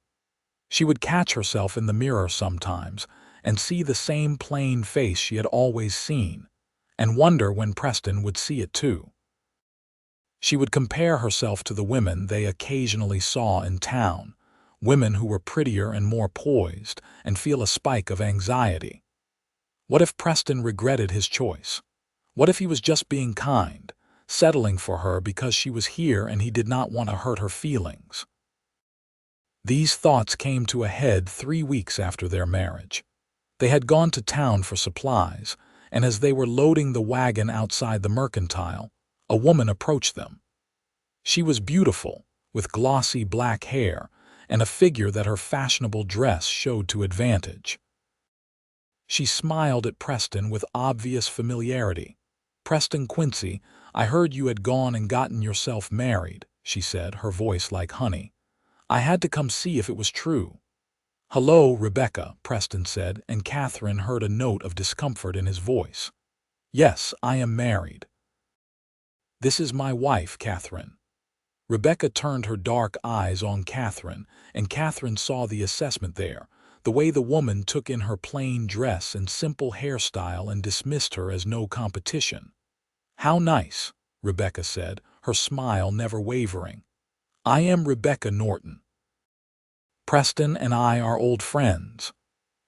She would catch herself in the mirror sometimes and see the same plain face she had always seen, and wonder when Preston would see it too. She would compare herself to the women they occasionally saw in town, women who were prettier and more poised, and feel a spike of anxiety. What if Preston regretted his choice? What if he was just being kind, settling for her because she was here and he did not want to hurt her feelings. These thoughts came to a head 3 weeks after their marriage. They had gone to town for supplies, and as they were loading the wagon outside the mercantile, a woman approached them. She was beautiful, with glossy black hair and a figure that her fashionable dress showed to advantage. She smiled at Preston with obvious familiarity. "Preston Quincy, I heard you had gone and gotten yourself married," she said, her voice like honey. "I had to come see if it was true." "Hello, Rebecca," Preston said, and Katherine heard a note of discomfort in his voice. "Yes, I am married." "This is my wife, Katherine." Rebecca turned her dark eyes on Katherine, and Katherine saw the assessment there, the way the woman took in her plain dress and simple hairstyle and dismissed her as no competition. "How nice," Rebecca said, her smile never wavering. "I am Rebecca Norton. Preston and I are old friends."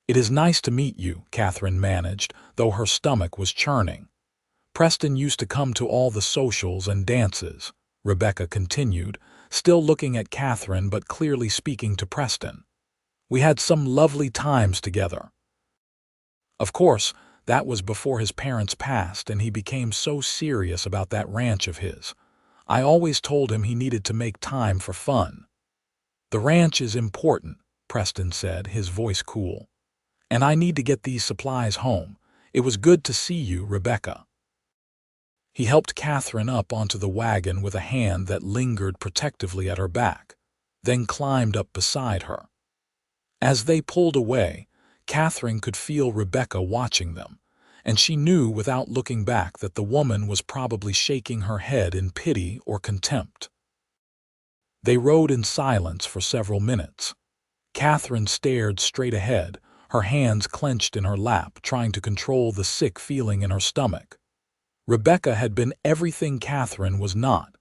"It is nice to meet you," Katherine managed, though her stomach was churning. "Preston used to come to all the socials and dances," Rebecca continued, still looking at Katherine but clearly speaking to Preston. "We had some lovely times together." Of course, that was before his parents passed and he became so serious about that ranch of his. "I always told him he needed to make time for fun." "The ranch is important," Preston said, his voice cool. "And I need to get these supplies home. It was good to see you, Rebecca." He helped Katherine up onto the wagon with a hand that lingered protectively at her back, then climbed up beside her. As they pulled away, Katherine could feel Rebecca watching them, and she knew without looking back that the woman was probably shaking her head in pity or contempt. They rode in silence for several minutes. Katherine stared straight ahead, her hands clenched in her lap, trying to control the sick feeling in her stomach. Rebecca had been everything Katherine was not: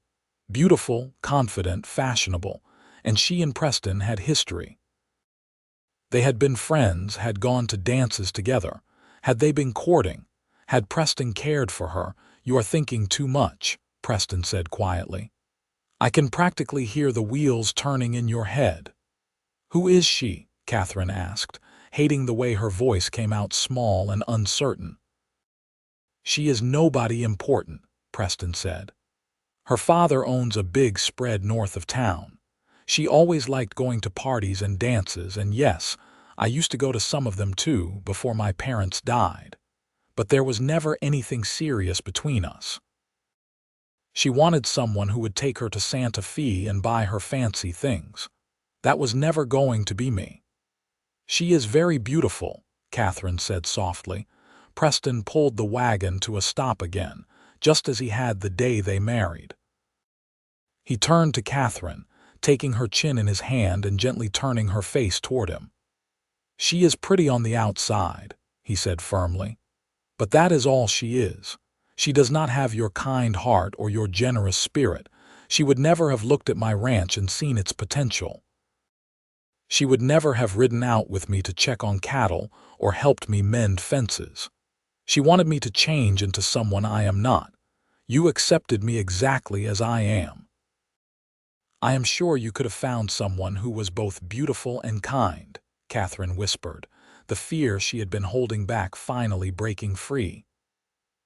beautiful, confident, fashionable, and she and Preston had history. They had been friends, had gone to dances together. Had they been courting? Had Preston cared for her? "You are thinking too much," Preston said quietly. "I can practically hear the wheels turning in your head." "Who is she?" Katherine asked, hating the way her voice came out small and uncertain. "She is nobody important," Preston said. "Her father owns a big spread north of town. She always liked going to parties and dances, and yes, I used to go to some of them too before my parents died. But there was never anything serious between us. She wanted someone who would take her to Santa Fe and buy her fancy things. That was never going to be me." "She is very beautiful," Katherine said softly. Preston pulled the wagon to a stop again, just as he had the day they married. He turned to Katherine, taking her chin in his hand and gently turning her face toward him. "She is pretty on the outside," he said firmly. "But that is all she is. She does not have your kind heart or your generous spirit. She would never have looked at my ranch and seen its potential. She would never have ridden out with me to check on cattle or helped me mend fences. She wanted me to change into someone I am not. You accepted me exactly as I am." "I am sure you could have found someone who was both beautiful and kind," Katherine whispered, the fear she had been holding back finally breaking free.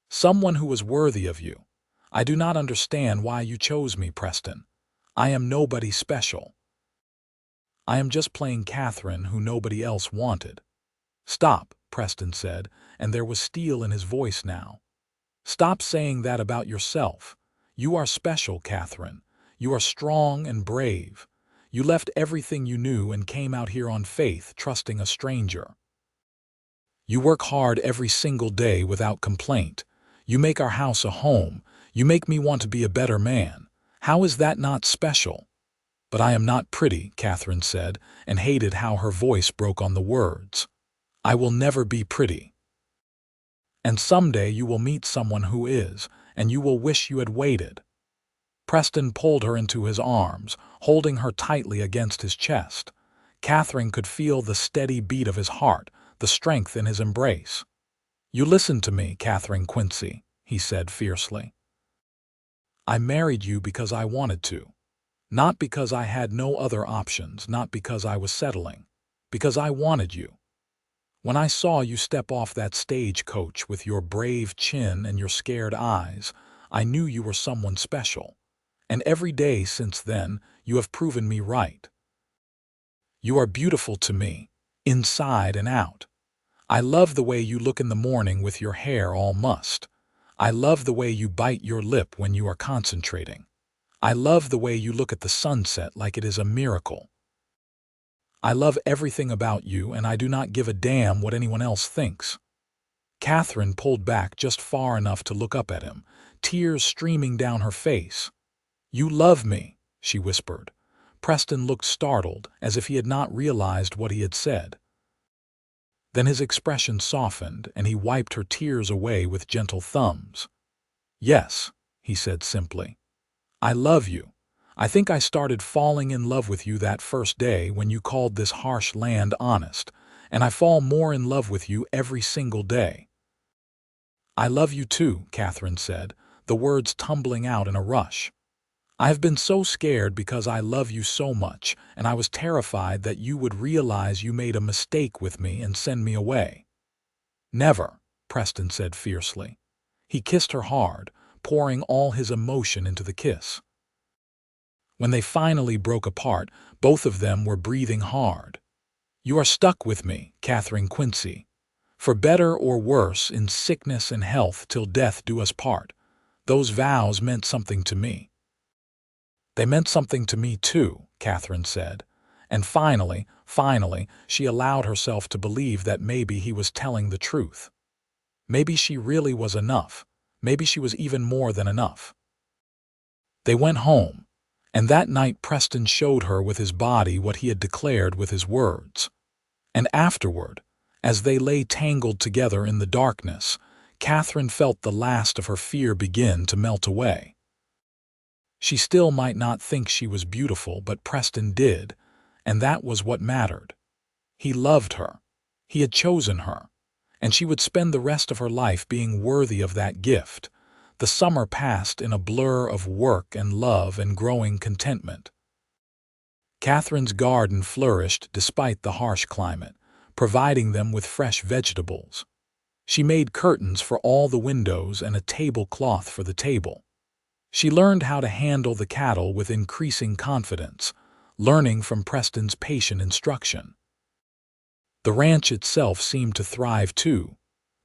"Someone who was worthy of you. I do not understand why you chose me, Preston. I am nobody special. I am just plain Katherine who nobody else wanted." "Stop," Preston said, and there was steel in his voice now. "Stop saying that about yourself. You are special, Katherine. You are strong and brave. You left everything you knew and came out here on faith, trusting a stranger. You work hard every single day without complaint. You make our house a home. You make me want to be a better man. How is that not special?" "But I am not pretty," Katherine said, and hated how her voice broke on the words. "I will never be pretty. And someday you will meet someone who is, and you will wish you had waited." Preston pulled her into his arms, holding her tightly against his chest. Katherine could feel the steady beat of his heart, the strength in his embrace. "You listen to me, Katherine Quincy," he said fiercely. I married you because I wanted to. Not because I had no other options, not because I was settling. Because I wanted you. When I saw you step off that stagecoach with your brave chin and your scared eyes, I knew you were someone special. And every day since then, you have proven me right. You are beautiful to me, inside and out. I love the way you look in the morning with your hair all mussed. I love the way you bite your lip when you are concentrating. I love the way you look at the sunset like it is a miracle. I love everything about you, and I do not give a damn what anyone else thinks. Katherine pulled back just far enough to look up at him, tears streaming down her face. You love me, she whispered. Preston looked startled, as if he had not realized what he had said. Then his expression softened, and he wiped her tears away with gentle thumbs. Yes, he said simply. I love you. I think I started falling in love with you that first day when you called this harsh land honest, and I fall more in love with you every single day. I love you too, Katherine said, the words tumbling out in a rush. I have been so scared because I love you so much, and I was terrified that you would realize you made a mistake with me and send me away. Never, Preston said fiercely. He kissed her hard, pouring all his emotion into the kiss. When they finally broke apart, both of them were breathing hard. You are stuck with me, Katherine Quincy. For better or worse, in sickness and health, till death do us part. Those vows meant something to me. They meant something to me too, Katherine said. And finally, she allowed herself to believe that maybe he was telling the truth. Maybe she really was enough. Maybe she was even more than enough. They went home. And that night Preston showed her with his body what he had declared with his words. And afterward, as they lay tangled together in the darkness, Katherine felt the last of her fear begin to melt away. She still might not think she was beautiful, but Preston did, and that was what mattered. He loved her. He had chosen her, and she would spend the rest of her life being worthy of that gift. The summer passed in a blur of work and love and growing contentment. Katherine's garden flourished despite the harsh climate, providing them with fresh vegetables. She made curtains for all the windows and a tablecloth for the table. She learned how to handle the cattle with increasing confidence, learning from Preston's patient instruction. The ranch itself seemed to thrive too,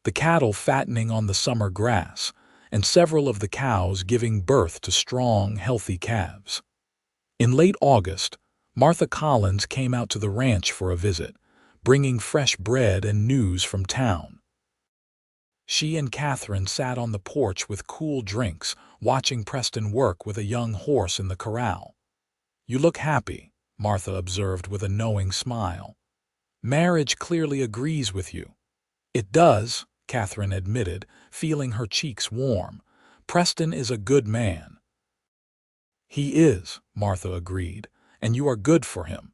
the cattle fattening on the summer grass, and several of the cows giving birth to strong, healthy calves. In late August, Martha Collins came out to the ranch for a visit, bringing fresh bread and news from town. She and Katherine sat on the porch with cool drinks, watching Preston work with a young horse in the corral. You look happy, Martha observed with a knowing smile. Marriage clearly agrees with you. It does, Katherine admitted, feeling her cheeks warm. Preston is a good man. He is, Martha agreed, and you are good for him.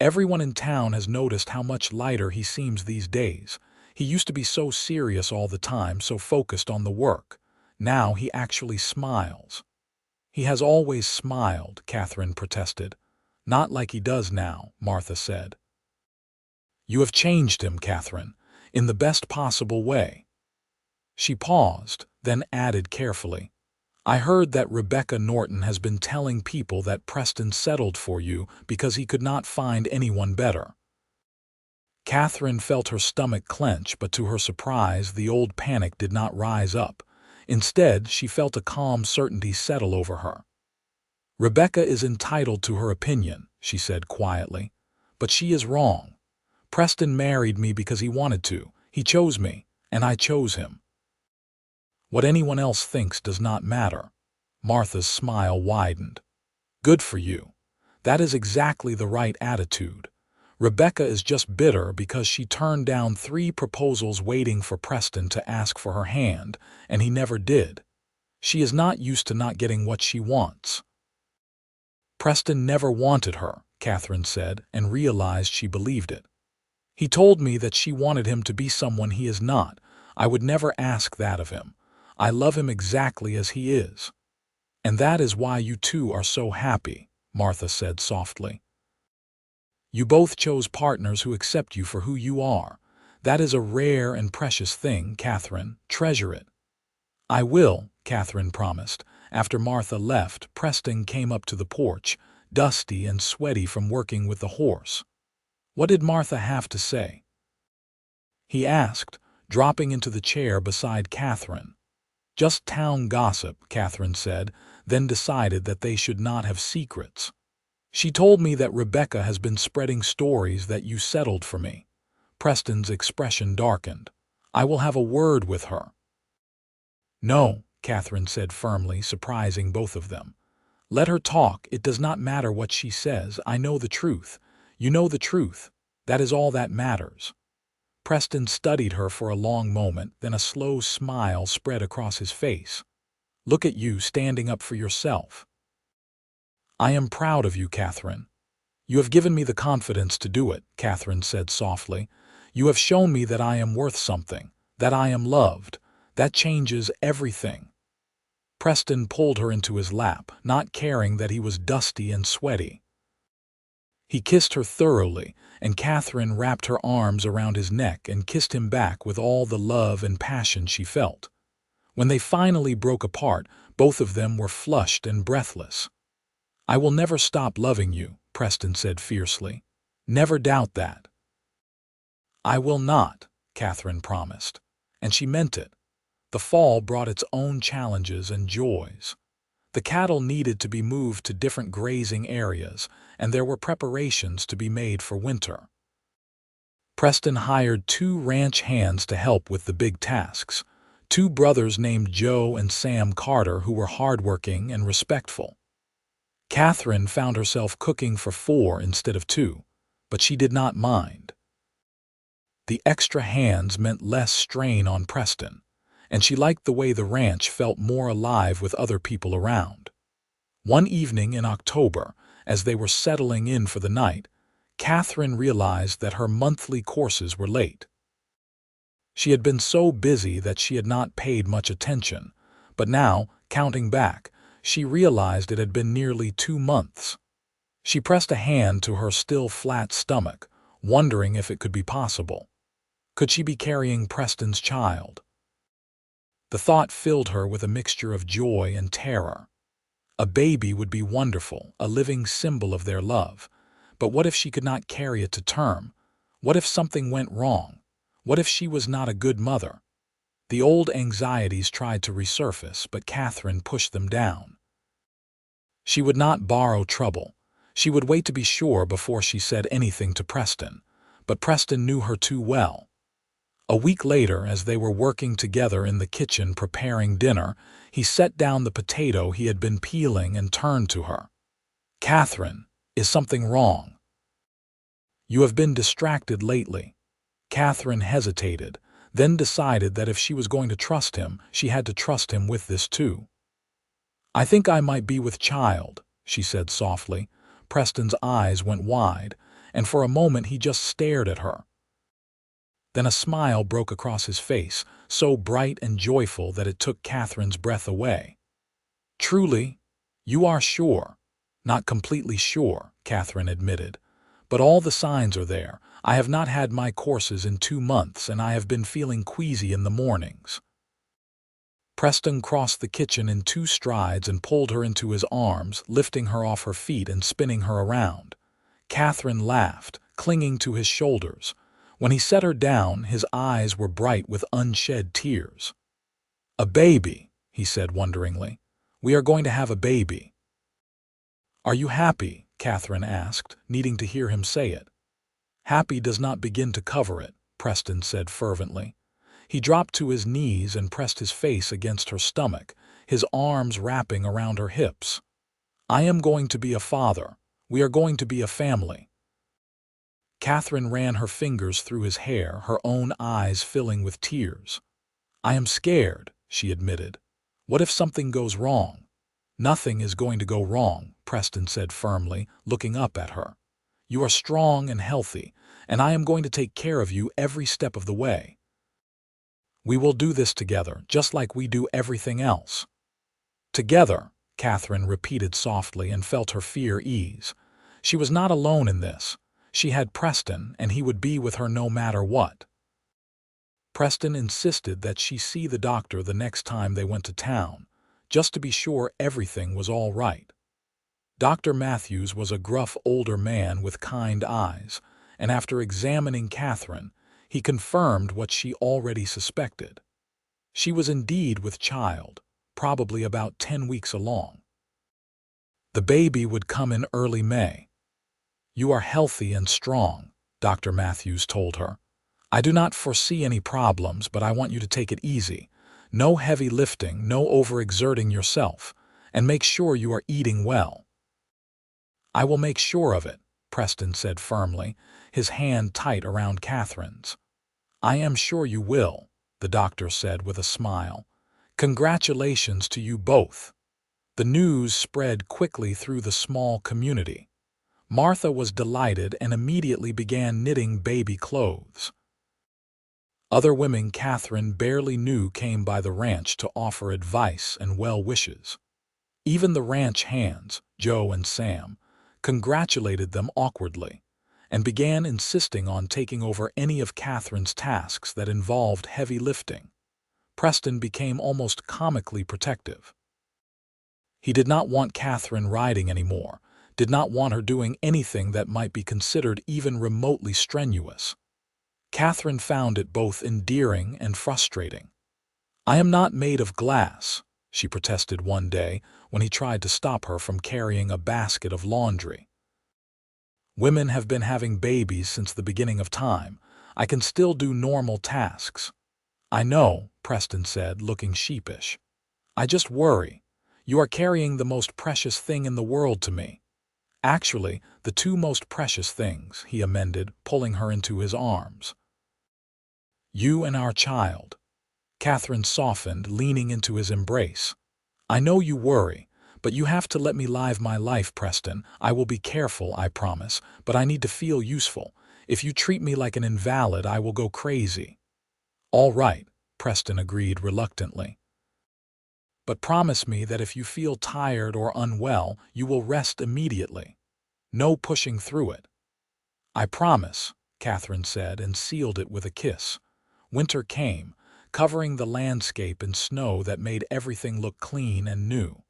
Everyone in town has noticed how much lighter he seems these days. He used to be so serious all the time, so focused on the work. Now he actually smiles. He has always smiled, Katherine protested. Not like he does now, Martha said. You have changed him, Katherine, in the best possible way. She paused, then added carefully, I heard that Rebecca Norton has been telling people that Preston settled for you because he could not find anyone better. Katherine felt her stomach clench, but to her surprise, the old panic did not rise up. Instead, she felt a calm certainty settle over her. Rebecca is entitled to her opinion, she said quietly, but she is wrong. Preston married me because he wanted to. He chose me, and I chose him. What anyone else thinks does not matter. Martha's smile widened. Good for you. That is exactly the right attitude. Rebecca is just bitter because she turned down 3 proposals waiting for Preston to ask for her hand, and he never did. She is not used to not getting what she wants. Preston never wanted her, Katherine said, and realized she believed it. He told me that she wanted him to be someone he is not. I would never ask that of him. I love him exactly as he is. "And that is why you two are so happy," Martha said softly. "You both chose partners who accept you for who you are. That is a rare and precious thing, Katherine. Treasure it." "I will," Katherine promised. After Martha left, Preston came up to the porch, dusty and sweaty from working with the horse. "What did Martha have to say?" he asked, dropping into the chair beside Katherine. "Just town gossip," Katherine said, then decided that they should not have secrets. "She told me that Rebecca has been spreading stories that you settled for me." Preston's expression darkened. "I will have a word with her." "No," Katherine said firmly, surprising both of them. "Let her talk. It does not matter what she says. I know the truth. You know the truth. That is all that matters." Preston studied her for a long moment, then a slow smile spread across his face. "Look at you standing up for yourself." "I am proud of you, Katherine." "You have given me the confidence to do it," Katherine said softly. "You have shown me that I am worth something, that I am loved. That changes everything." Preston pulled her into his lap, not caring that he was dusty and sweaty. He kissed her thoroughly, and Katherine wrapped her arms around his neck and kissed him back with all the love and passion she felt. When they finally broke apart, both of them were flushed and breathless. "I will never stop loving you," Preston said fiercely. "Never doubt that." "I will not," Katherine promised, and she meant it. The fall brought its own challenges and joys. The cattle needed to be moved to different grazing areas, and there were preparations to be made for winter. Preston hired 2 ranch hands to help with the big tasks, 2 brothers named Joe and Sam Carter who were hardworking and respectful. Katherine found herself cooking for 4 instead of 2, but she did not mind. The extra hands meant less strain on Preston, and she liked the way the ranch felt more alive with other people around. One evening in October, as they were settling in for the night, Katherine realized that her monthly courses were late. She had been so busy that she had not paid much attention, but now, counting back, she realized it had been nearly 2 months. She pressed a hand to her still flat stomach, wondering if it could be possible. Could she be carrying Preston's child? The thought filled her with a mixture of joy and terror. A baby would be wonderful, a living symbol of their love. But what if she could not carry it to term? What if something went wrong? What if she was not a good mother? The old anxieties tried to resurface, but Katherine pushed them down. She would not borrow trouble. She would wait to be sure before she said anything to Preston. But Preston knew her too well. A week later, as they were working together in the kitchen preparing dinner, he set down the potato he had been peeling and turned to her. "Katherine, is something wrong?" "You have been distracted lately." Katherine hesitated, then decided that if she was going to trust him, she had to trust him with this too. "I think I might be with child," she said softly. Preston's eyes went wide, and for a moment he just stared at her. Then a smile broke across his face, so bright and joyful that it took Katherine's breath away. "Truly? You are sure?" "Not completely sure," Katherine admitted. "But all the signs are there. I have not had my courses in 2 months, and I have been feeling queasy in the mornings." Preston crossed the kitchen in 2 strides and pulled her into his arms, lifting her off her feet and spinning her around. Katherine laughed, clinging to his shoulders. When he set her down, his eyes were bright with unshed tears. "A baby," he said wonderingly. "We are going to have a baby." "Are you happy?" Katherine asked, needing to hear him say it. "Happy does not begin to cover it," Preston said fervently. He dropped to his knees and pressed his face against her stomach, his arms wrapping around her hips. "I am going to be a father. We are going to be a family." Katherine ran her fingers through his hair, her own eyes filling with tears. "I am scared," she admitted. "What if something goes wrong?" "Nothing is going to go wrong," Preston said firmly, looking up at her. "You are strong and healthy, and I am going to take care of you every step of the way. We will do this together, just like we do everything else." "Together," Katherine repeated softly and felt her fear ease. She was not alone in this. She had Preston, and he would be with her no matter what. Preston insisted that she see the doctor the next time they went to town, just to be sure everything was all right. Dr. Matthews was a gruff older man with kind eyes, and after examining Katherine, he confirmed what she already suspected. She was indeed with child, probably about 10 weeks along. The baby would come in early May. "You are healthy and strong," Dr. Matthews told her. "I do not foresee any problems, but I want you to take it easy. No heavy lifting, no overexerting yourself, and make sure you are eating well." "I will make sure of it," Preston said firmly, his hand tight around Katherine's. "I am sure you will," the doctor said with a smile. "Congratulations to you both." The news spread quickly through the small community. Martha was delighted and immediately began knitting baby clothes. Other women Katherine barely knew came by the ranch to offer advice and well wishes. Even the ranch hands, Joe and Sam, congratulated them awkwardly, and began insisting on taking over any of Katherine's tasks that involved heavy lifting. Preston became almost comically protective. He did not want Katherine riding anymore, did not want her doing anything that might be considered even remotely strenuous. Katherine found it both endearing and frustrating. "I am not made of glass," she protested one day when he tried to stop her from carrying a basket of laundry. "Women have been having babies since the beginning of time. I can still do normal tasks." "I know," Preston said, looking sheepish. "I just worry. You are carrying the most precious thing in the world to me." "Actually, the two most precious things," he amended, pulling her into his arms. "You and our child." Katherine softened, leaning into his embrace. "I know you worry, but you have to let me live my life, Preston. I will be careful, I promise, but I need to feel useful. If you treat me like an invalid, I will go crazy." "All right," Preston agreed reluctantly. "But promise me that if you feel tired or unwell, you will rest immediately. No pushing through it." "I promise," Katherine said, and sealed it with a kiss. Winter came, covering the landscape in snow that made everything look clean and new.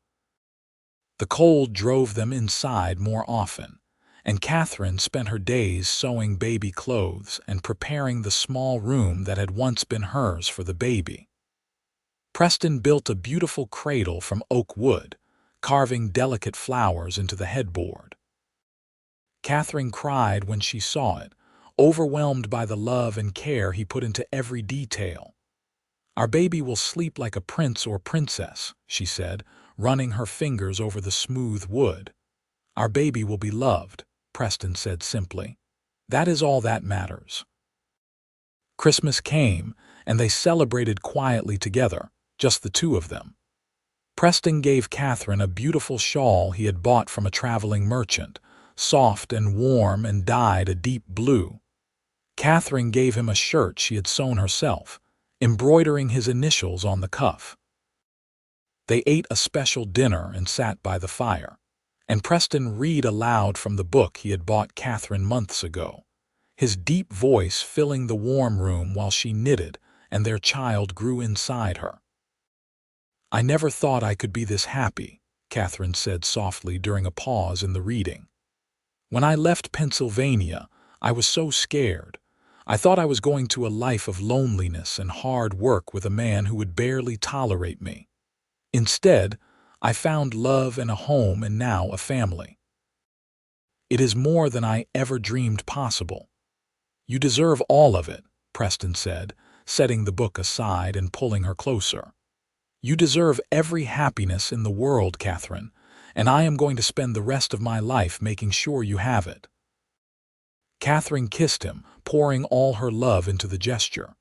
The cold drove them inside more often, and Katherine spent her days sewing baby clothes and preparing the small room that had once been hers for the baby. Preston built a beautiful cradle from oak wood, carving delicate flowers into the headboard. Katherine cried when she saw it, overwhelmed by the love and care he put into every detail. "Our baby will sleep like a prince or princess," she said, running her fingers over the smooth wood. "Our baby will be loved," Preston said simply. "That is all that matters." Christmas came, and they celebrated quietly together, just the two of them. Preston gave Katherine a beautiful shawl he had bought from a traveling merchant, soft and warm and dyed a deep blue. Katherine gave him a shirt she had sewn herself, embroidering his initials on the cuff. They ate a special dinner and sat by the fire, and Preston read aloud from the book he had bought Katherine months ago, his deep voice filling the warm room while she knitted and their child grew inside her. "I never thought I could be this happy," Katherine said softly during a pause in the reading. "When I left Pennsylvania, I was so scared. I thought I was going to a life of loneliness and hard work with a man who would barely tolerate me. Instead, I found love and a home and now a family. It is more than I ever dreamed possible." "You deserve all of it," Preston said, setting the book aside and pulling her closer. "You deserve every happiness in the world, Katherine, and I am going to spend the rest of my life making sure you have it." Katherine kissed him, pouring all her love into the gesture.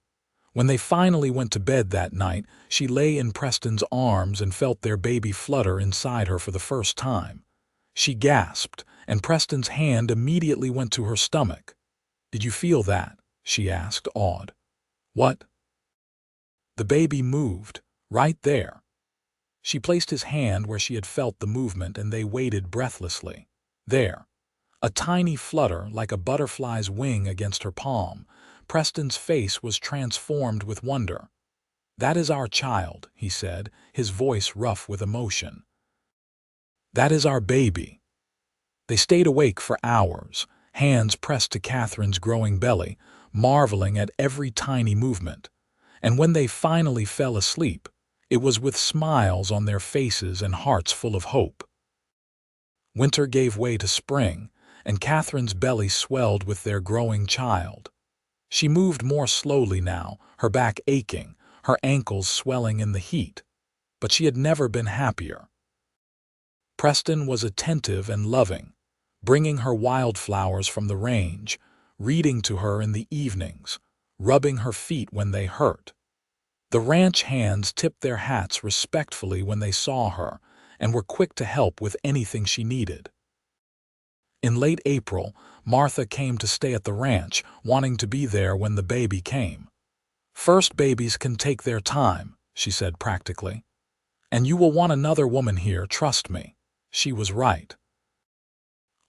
When they finally went to bed that night, she lay in Preston's arms and felt their baby flutter inside her for the first time. She gasped, and Preston's hand immediately went to her stomach. "Did you feel that?" she asked, awed. "What?" "The baby moved, right there." She placed his hand where she had felt the movement, and they waited breathlessly. There, a tiny flutter like a butterfly's wing against her palm, Preston's face was transformed with wonder. "That is our child," he said, his voice rough with emotion. "That is our baby." They stayed awake for hours, hands pressed to Catherine's growing belly, marveling at every tiny movement. And when they finally fell asleep, it was with smiles on their faces and hearts full of hope. Winter gave way to spring, and Catherine's belly swelled with their growing child. She moved more slowly now, her back aching, her ankles swelling in the heat, but she had never been happier. Preston was attentive and loving, bringing her wildflowers from the range, reading to her in the evenings, rubbing her feet when they hurt. The ranch hands tipped their hats respectfully when they saw her and were quick to help with anything she needed. In late April, Martha came to stay at the ranch, wanting to be there when the baby came. "First babies can take their time," she said practically. "And you will want another woman here, trust me." She was right.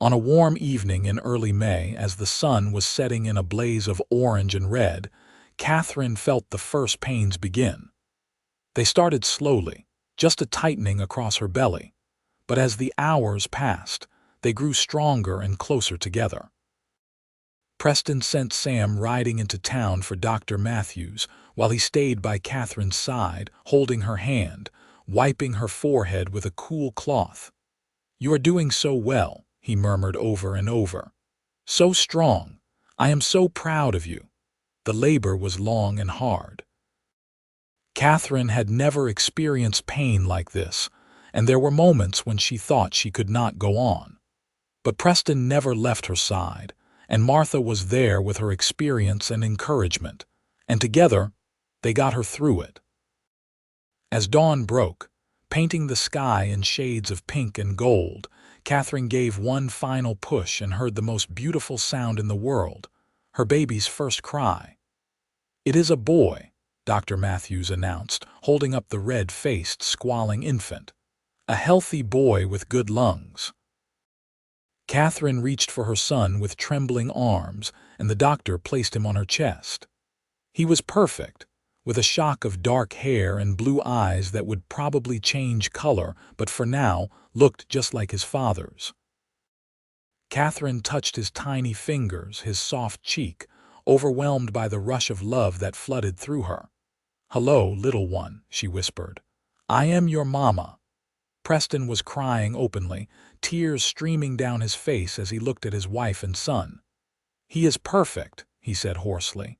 On a warm evening in early May, as the sun was setting in a blaze of orange and red, Catherine felt the first pains begin. They started slowly, just a tightening across her belly, but as the hours passed, they grew stronger and closer together. Preston sent Sam riding into town for Dr. Matthews while he stayed by Catherine's side, holding her hand, wiping her forehead with a cool cloth. "You are doing so well," he murmured over and over. "So strong. I am so proud of you." The labor was long and hard. Catherine had never experienced pain like this, and there were moments when she thought she could not go on. But Preston never left her side, and Martha was there with her experience and encouragement, and together they got her through it. As dawn broke, painting the sky in shades of pink and gold, Catherine gave one final push and heard the most beautiful sound in the world, her baby's first cry. "It is a boy," Dr. Matthews announced, holding up the red-faced, squalling infant. "A healthy boy with good lungs." Catherine reached for her son with trembling arms, and the doctor placed him on her chest. He was perfect, with a shock of dark hair and blue eyes that would probably change color, but for now looked just like his father's. Catherine touched his tiny fingers, his soft cheek, overwhelmed by the rush of love that flooded through her. "Hello, little one," she whispered. "I am your mama." Preston was crying openly, tears streaming down his face as he looked at his wife and son. "He is perfect," he said hoarsely.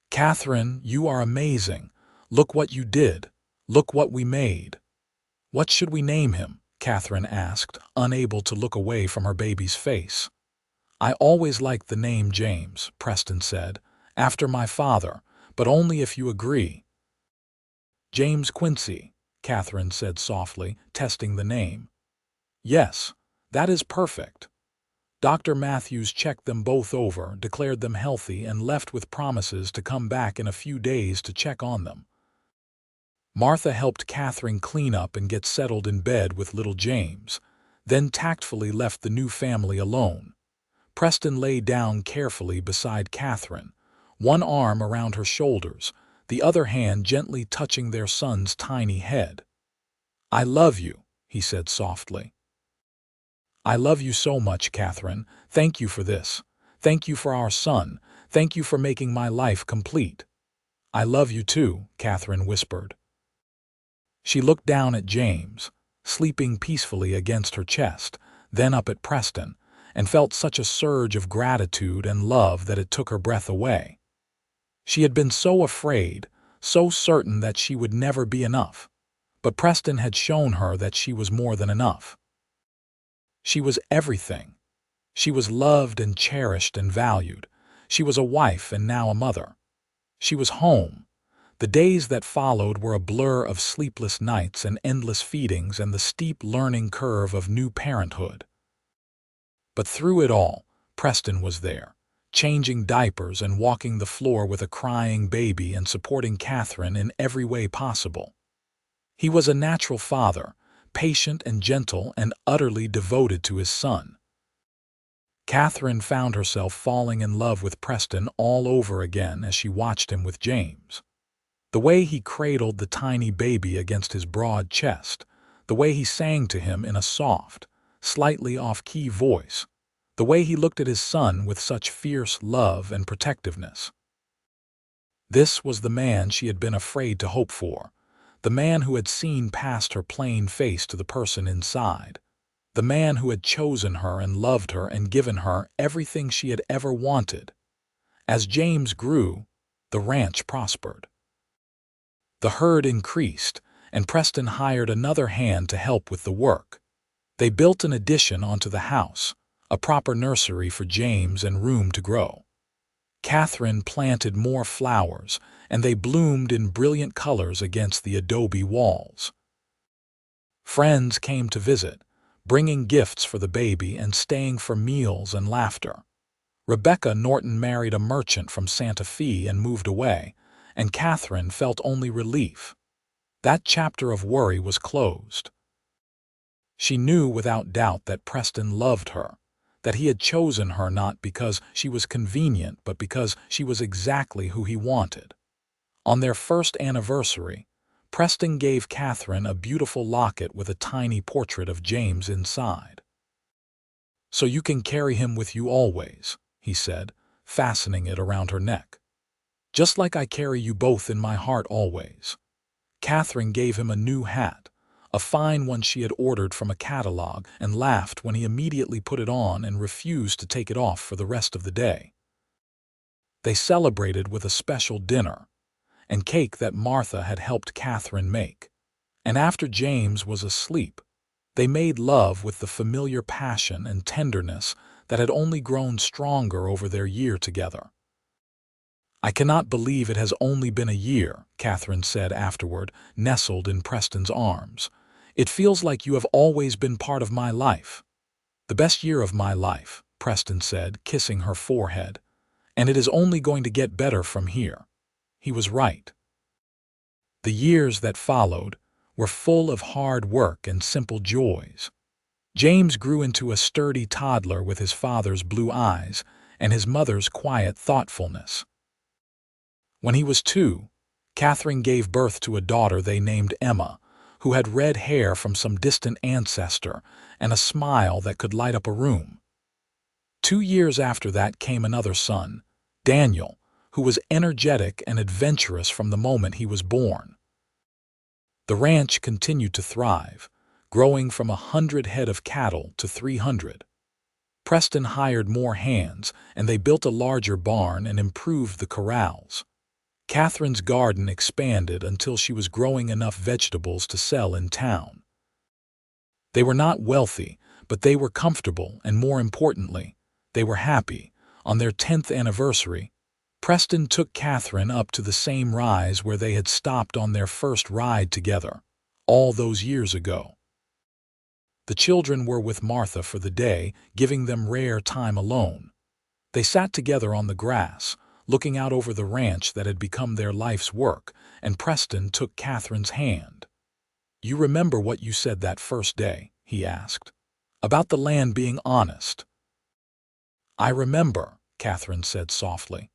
"Catherine, you are amazing. Look what you did. Look what we made." "What should we name him?" Catherine asked, unable to look away from her baby's face. "I always liked the name James," Preston said, "after my father, but only if you agree." "James Quincy," Catherine said softly, testing the name. "Yes, that is perfect." Dr. Matthews checked them both over, declared them healthy, and left with promises to come back in a few days to check on them. Martha helped Catherine clean up and get settled in bed with little James, then tactfully left the new family alone. Preston lay down carefully beside Catherine, one arm around her shoulders, the other hand gently touching their son's tiny head. "I love you," he said softly. "I love you so much, Catherine. Thank you for this. Thank you for our son. Thank you for making my life complete." "I love you too," Catherine whispered. She looked down at James, sleeping peacefully against her chest, then up at Preston, and felt such a surge of gratitude and love that it took her breath away. She had been so afraid, so certain that she would never be enough, but Preston had shown her that she was more than enough. She was everything. She was loved and cherished and valued. She was a wife and now a mother. She was home. The days that followed were a blur of sleepless nights and endless feedings and the steep learning curve of new parenthood. But through it all, Preston was there, changing diapers and walking the floor with a crying baby and supporting Catherine in every way possible. He was a natural father, patient and gentle and utterly devoted to his son. Katherine found herself falling in love with Preston all over again as she watched him with James. The way he cradled the tiny baby against his broad chest, the way he sang to him in a soft, slightly off-key voice, the way he looked at his son with such fierce love and protectiveness. This was the man she had been afraid to hope for, the man who had seen past her plain face to the person inside, the man who had chosen her and loved her and given her everything she had ever wanted. As James grew, the ranch prospered. The herd increased, and Preston hired another hand to help with the work. They built an addition onto the house, a proper nursery for James and room to grow. Katherine planted more flowers, and they bloomed in brilliant colors against the adobe walls. Friends came to visit, bringing gifts for the baby and staying for meals and laughter. Rebecca Norton married a merchant from Santa Fe and moved away, and Katherine felt only relief. That chapter of worry was closed. She knew without doubt that Preston loved her, that he had chosen her not because she was convenient but because she was exactly who he wanted. On their first anniversary, Preston gave Katherine a beautiful locket with a tiny portrait of James inside. "So you can carry him with you always," he said, fastening it around her neck. "Just like I carry you both in my heart always." Katherine gave him a new hat, a fine one she had ordered from a catalog, and laughed when he immediately put it on and refused to take it off for the rest of the day. They celebrated with a special dinner, and cake that Martha had helped Katherine make. And after James was asleep, they made love with the familiar passion and tenderness that had only grown stronger over their year together. "I cannot believe it has only been a year," Katherine said afterward, nestled in Preston's arms. "It feels like you have always been part of my life." "The best year of my life," Preston said, kissing her forehead. "And it is only going to get better from here." He was right. The years that followed were full of hard work and simple joys. James grew into a sturdy toddler with his father's blue eyes and his mother's quiet thoughtfulness. When he was 2, Katherine gave birth to a daughter they named Emma, who had red hair from some distant ancestor and a smile that could light up a room. 2 years after that came another son, Daniel, who was energetic and adventurous from the moment he was born. The ranch continued to thrive, growing from 100 head of cattle to 300. Preston hired more hands, and they built a larger barn and improved the corrals. Katherine's garden expanded until she was growing enough vegetables to sell in town. They were not wealthy, but they were comfortable, and more importantly, they were happy. On their 10th anniversary, Preston took Katherine up to the same rise where they had stopped on their first ride together, all those years ago. The children were with Martha for the day, giving them rare time alone. They sat together on the grass, looking out over the ranch that had become their life's work, and Preston took Katherine's hand. "You remember what you said that first day?" he asked. "About the land being honest." "I remember," Katherine said softly.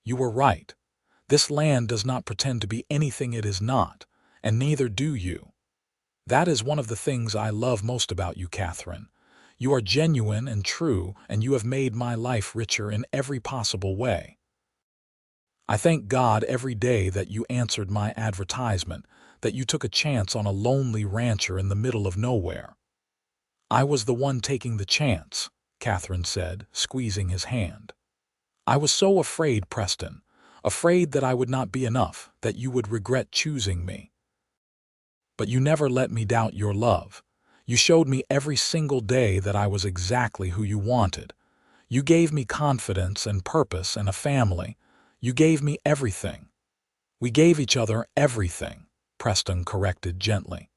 "You were right. This land does not pretend to be anything it is not, and neither do you. That is one of the things I love most about you, Katherine. You are genuine and true, and you have made my life richer in every possible way. I thank God every day that you answered my advertisement, that you took a chance on a lonely rancher in the middle of nowhere." "I was the one taking the chance," Katherine said, squeezing his hand. "I was so afraid, Preston, afraid that I would not be enough, that you would regret choosing me. But you never let me doubt your love. You showed me every single day that I was exactly who you wanted. You gave me confidence and purpose and a family. You gave me everything." "We gave each other everything," Preston corrected gently.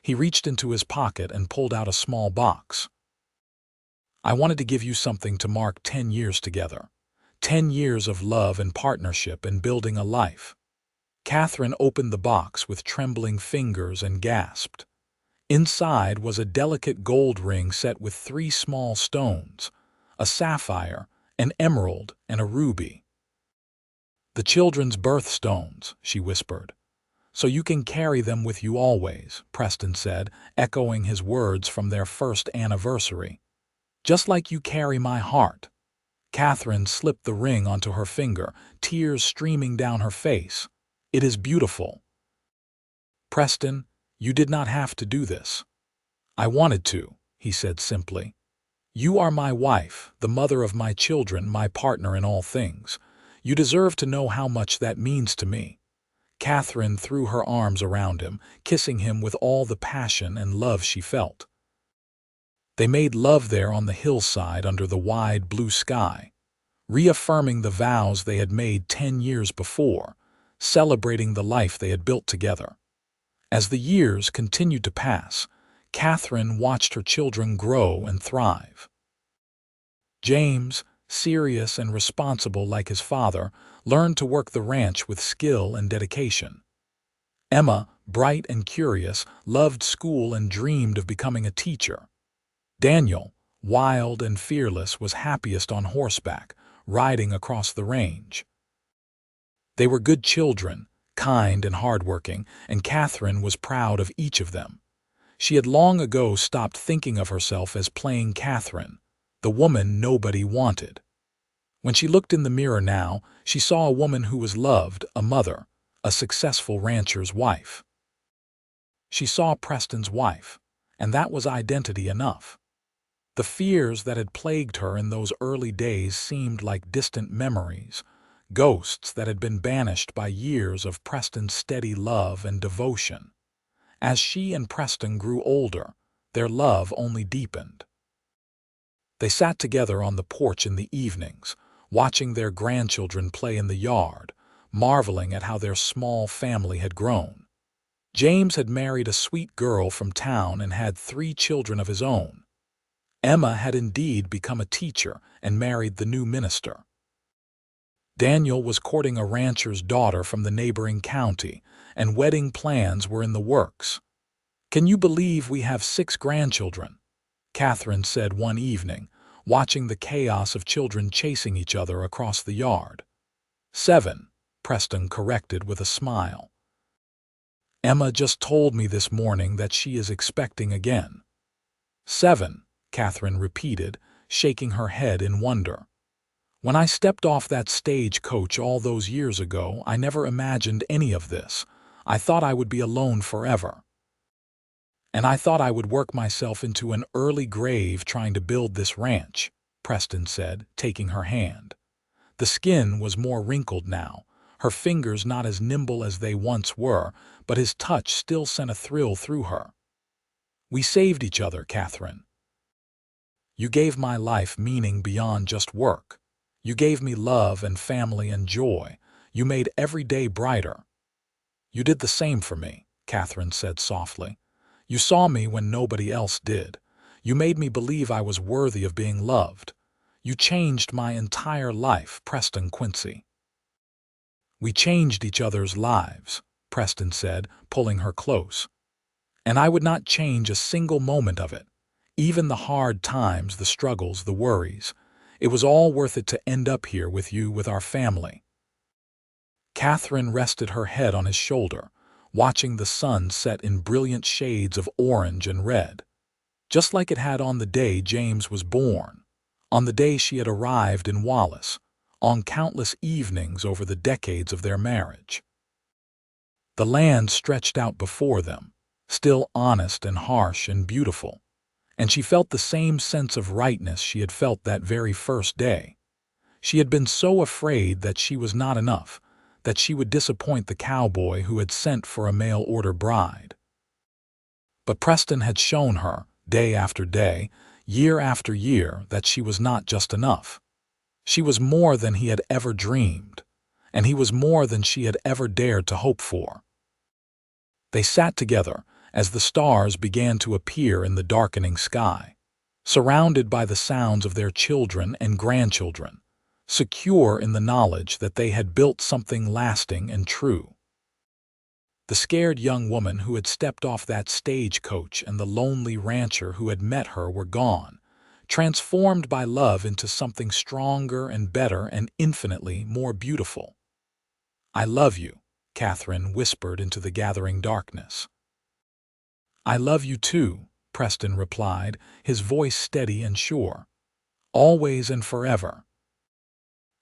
He reached into his pocket and pulled out a small box. "I wanted to give you something to mark 10 years together. 10 years of love and partnership and building a life." Catherine opened the box with trembling fingers and gasped. Inside was a delicate gold ring set with 3 small stones, a sapphire, an emerald, and a ruby. "The children's birthstones," she whispered. "So you can carry them with you always," Preston said, echoing his words from their first anniversary. "Just like you carry my heart." Catherine slipped the ring onto her finger, tears streaming down her face. "It is beautiful." "Preston, you did not have to do this." "I wanted to," he said simply. "You are my wife, the mother of my children, my partner in all things. You deserve to know how much that means to me." Catherine threw her arms around him, kissing him with all the passion and love she felt. They made love there on the hillside under the wide blue sky, reaffirming the vows they had made 10 years before, celebrating the life they had built together. As the years continued to pass, Catherine watched her children grow and thrive. James, serious and responsible like his father, learned to work the ranch with skill and dedication. Emma, bright and curious, loved school and dreamed of becoming a teacher. Daniel, wild and fearless, was happiest on horseback, riding across the range. They were good children, kind and hardworking, and Catherine was proud of each of them. She had long ago stopped thinking of herself as plain Catherine, the woman nobody wanted. When she looked in the mirror now, she saw a woman who was loved, a mother, a successful rancher's wife. She saw Preston's wife, and that was identity enough. The fears that had plagued her in those early days seemed like distant memories, ghosts that had been banished by years of Preston's steady love and devotion. As she and Preston grew older, their love only deepened. They sat together on the porch in the evenings, watching their grandchildren play in the yard, marveling at how their small family had grown. James had married a sweet girl from town and had 3 children of his own. Emma had indeed become a teacher and married the new minister. Daniel was courting a rancher's daughter from the neighboring county, and wedding plans were in the works. "Can you believe we have 6 grandchildren?" Catherine said one evening, watching the chaos of children chasing each other across the yard. 7, Preston corrected with a smile. "Emma just told me this morning that she is expecting again." 7, Catherine repeated, shaking her head in wonder. "When I stepped off that stagecoach all those years ago, I never imagined any of this. I thought I would be alone forever. And I thought I would work myself into an early grave trying to build this ranch," Preston said, taking her hand. The skin was more wrinkled now, her fingers not as nimble as they once were, but his touch still sent a thrill through her. "We saved each other, Catherine. You gave my life meaning beyond just work. You gave me love and family and joy. You made every day brighter." "You did the same for me," Catherine said softly. "You saw me when nobody else did. You made me believe I was worthy of being loved. You changed my entire life, Preston Quincy." "We changed each other's lives," Preston said, pulling her close. "And I would not change a single moment of it. Even the hard times, the struggles, the worries. It was all worth it to end up here with you, with our family." Catherine rested her head on his shoulder, watching the sun set in brilliant shades of orange and red, just like it had on the day James was born, on the day she had arrived in Wallace, on countless evenings over the decades of their marriage. The land stretched out before them, still honest and harsh and beautiful, and she felt the same sense of rightness she had felt that very first day. She had been so afraid that she was not enough, that she would disappoint the cowboy who had sent for a mail-order bride. But Preston had shown her, day after day, year after year, that she was not just enough. She was more than he had ever dreamed, and he was more than she had ever dared to hope for. They sat together as the stars began to appear in the darkening sky, surrounded by the sounds of their children and grandchildren, secure in the knowledge that they had built something lasting and true. The scared young woman who had stepped off that stagecoach and the lonely rancher who had met her were gone, transformed by love into something stronger and better and infinitely more beautiful. "I love you," Katherine whispered into the gathering darkness. "I love you too," Preston replied, his voice steady and sure. "Always and forever."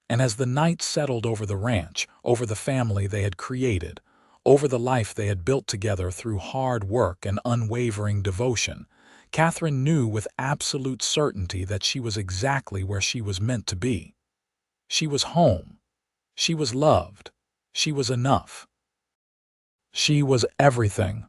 And as the night settled over the ranch, over the family they had created, over the life they had built together through hard work and unwavering devotion, Katherine knew with absolute certainty that she was exactly where she was meant to be. She was home. She was loved. She was enough. She was everything.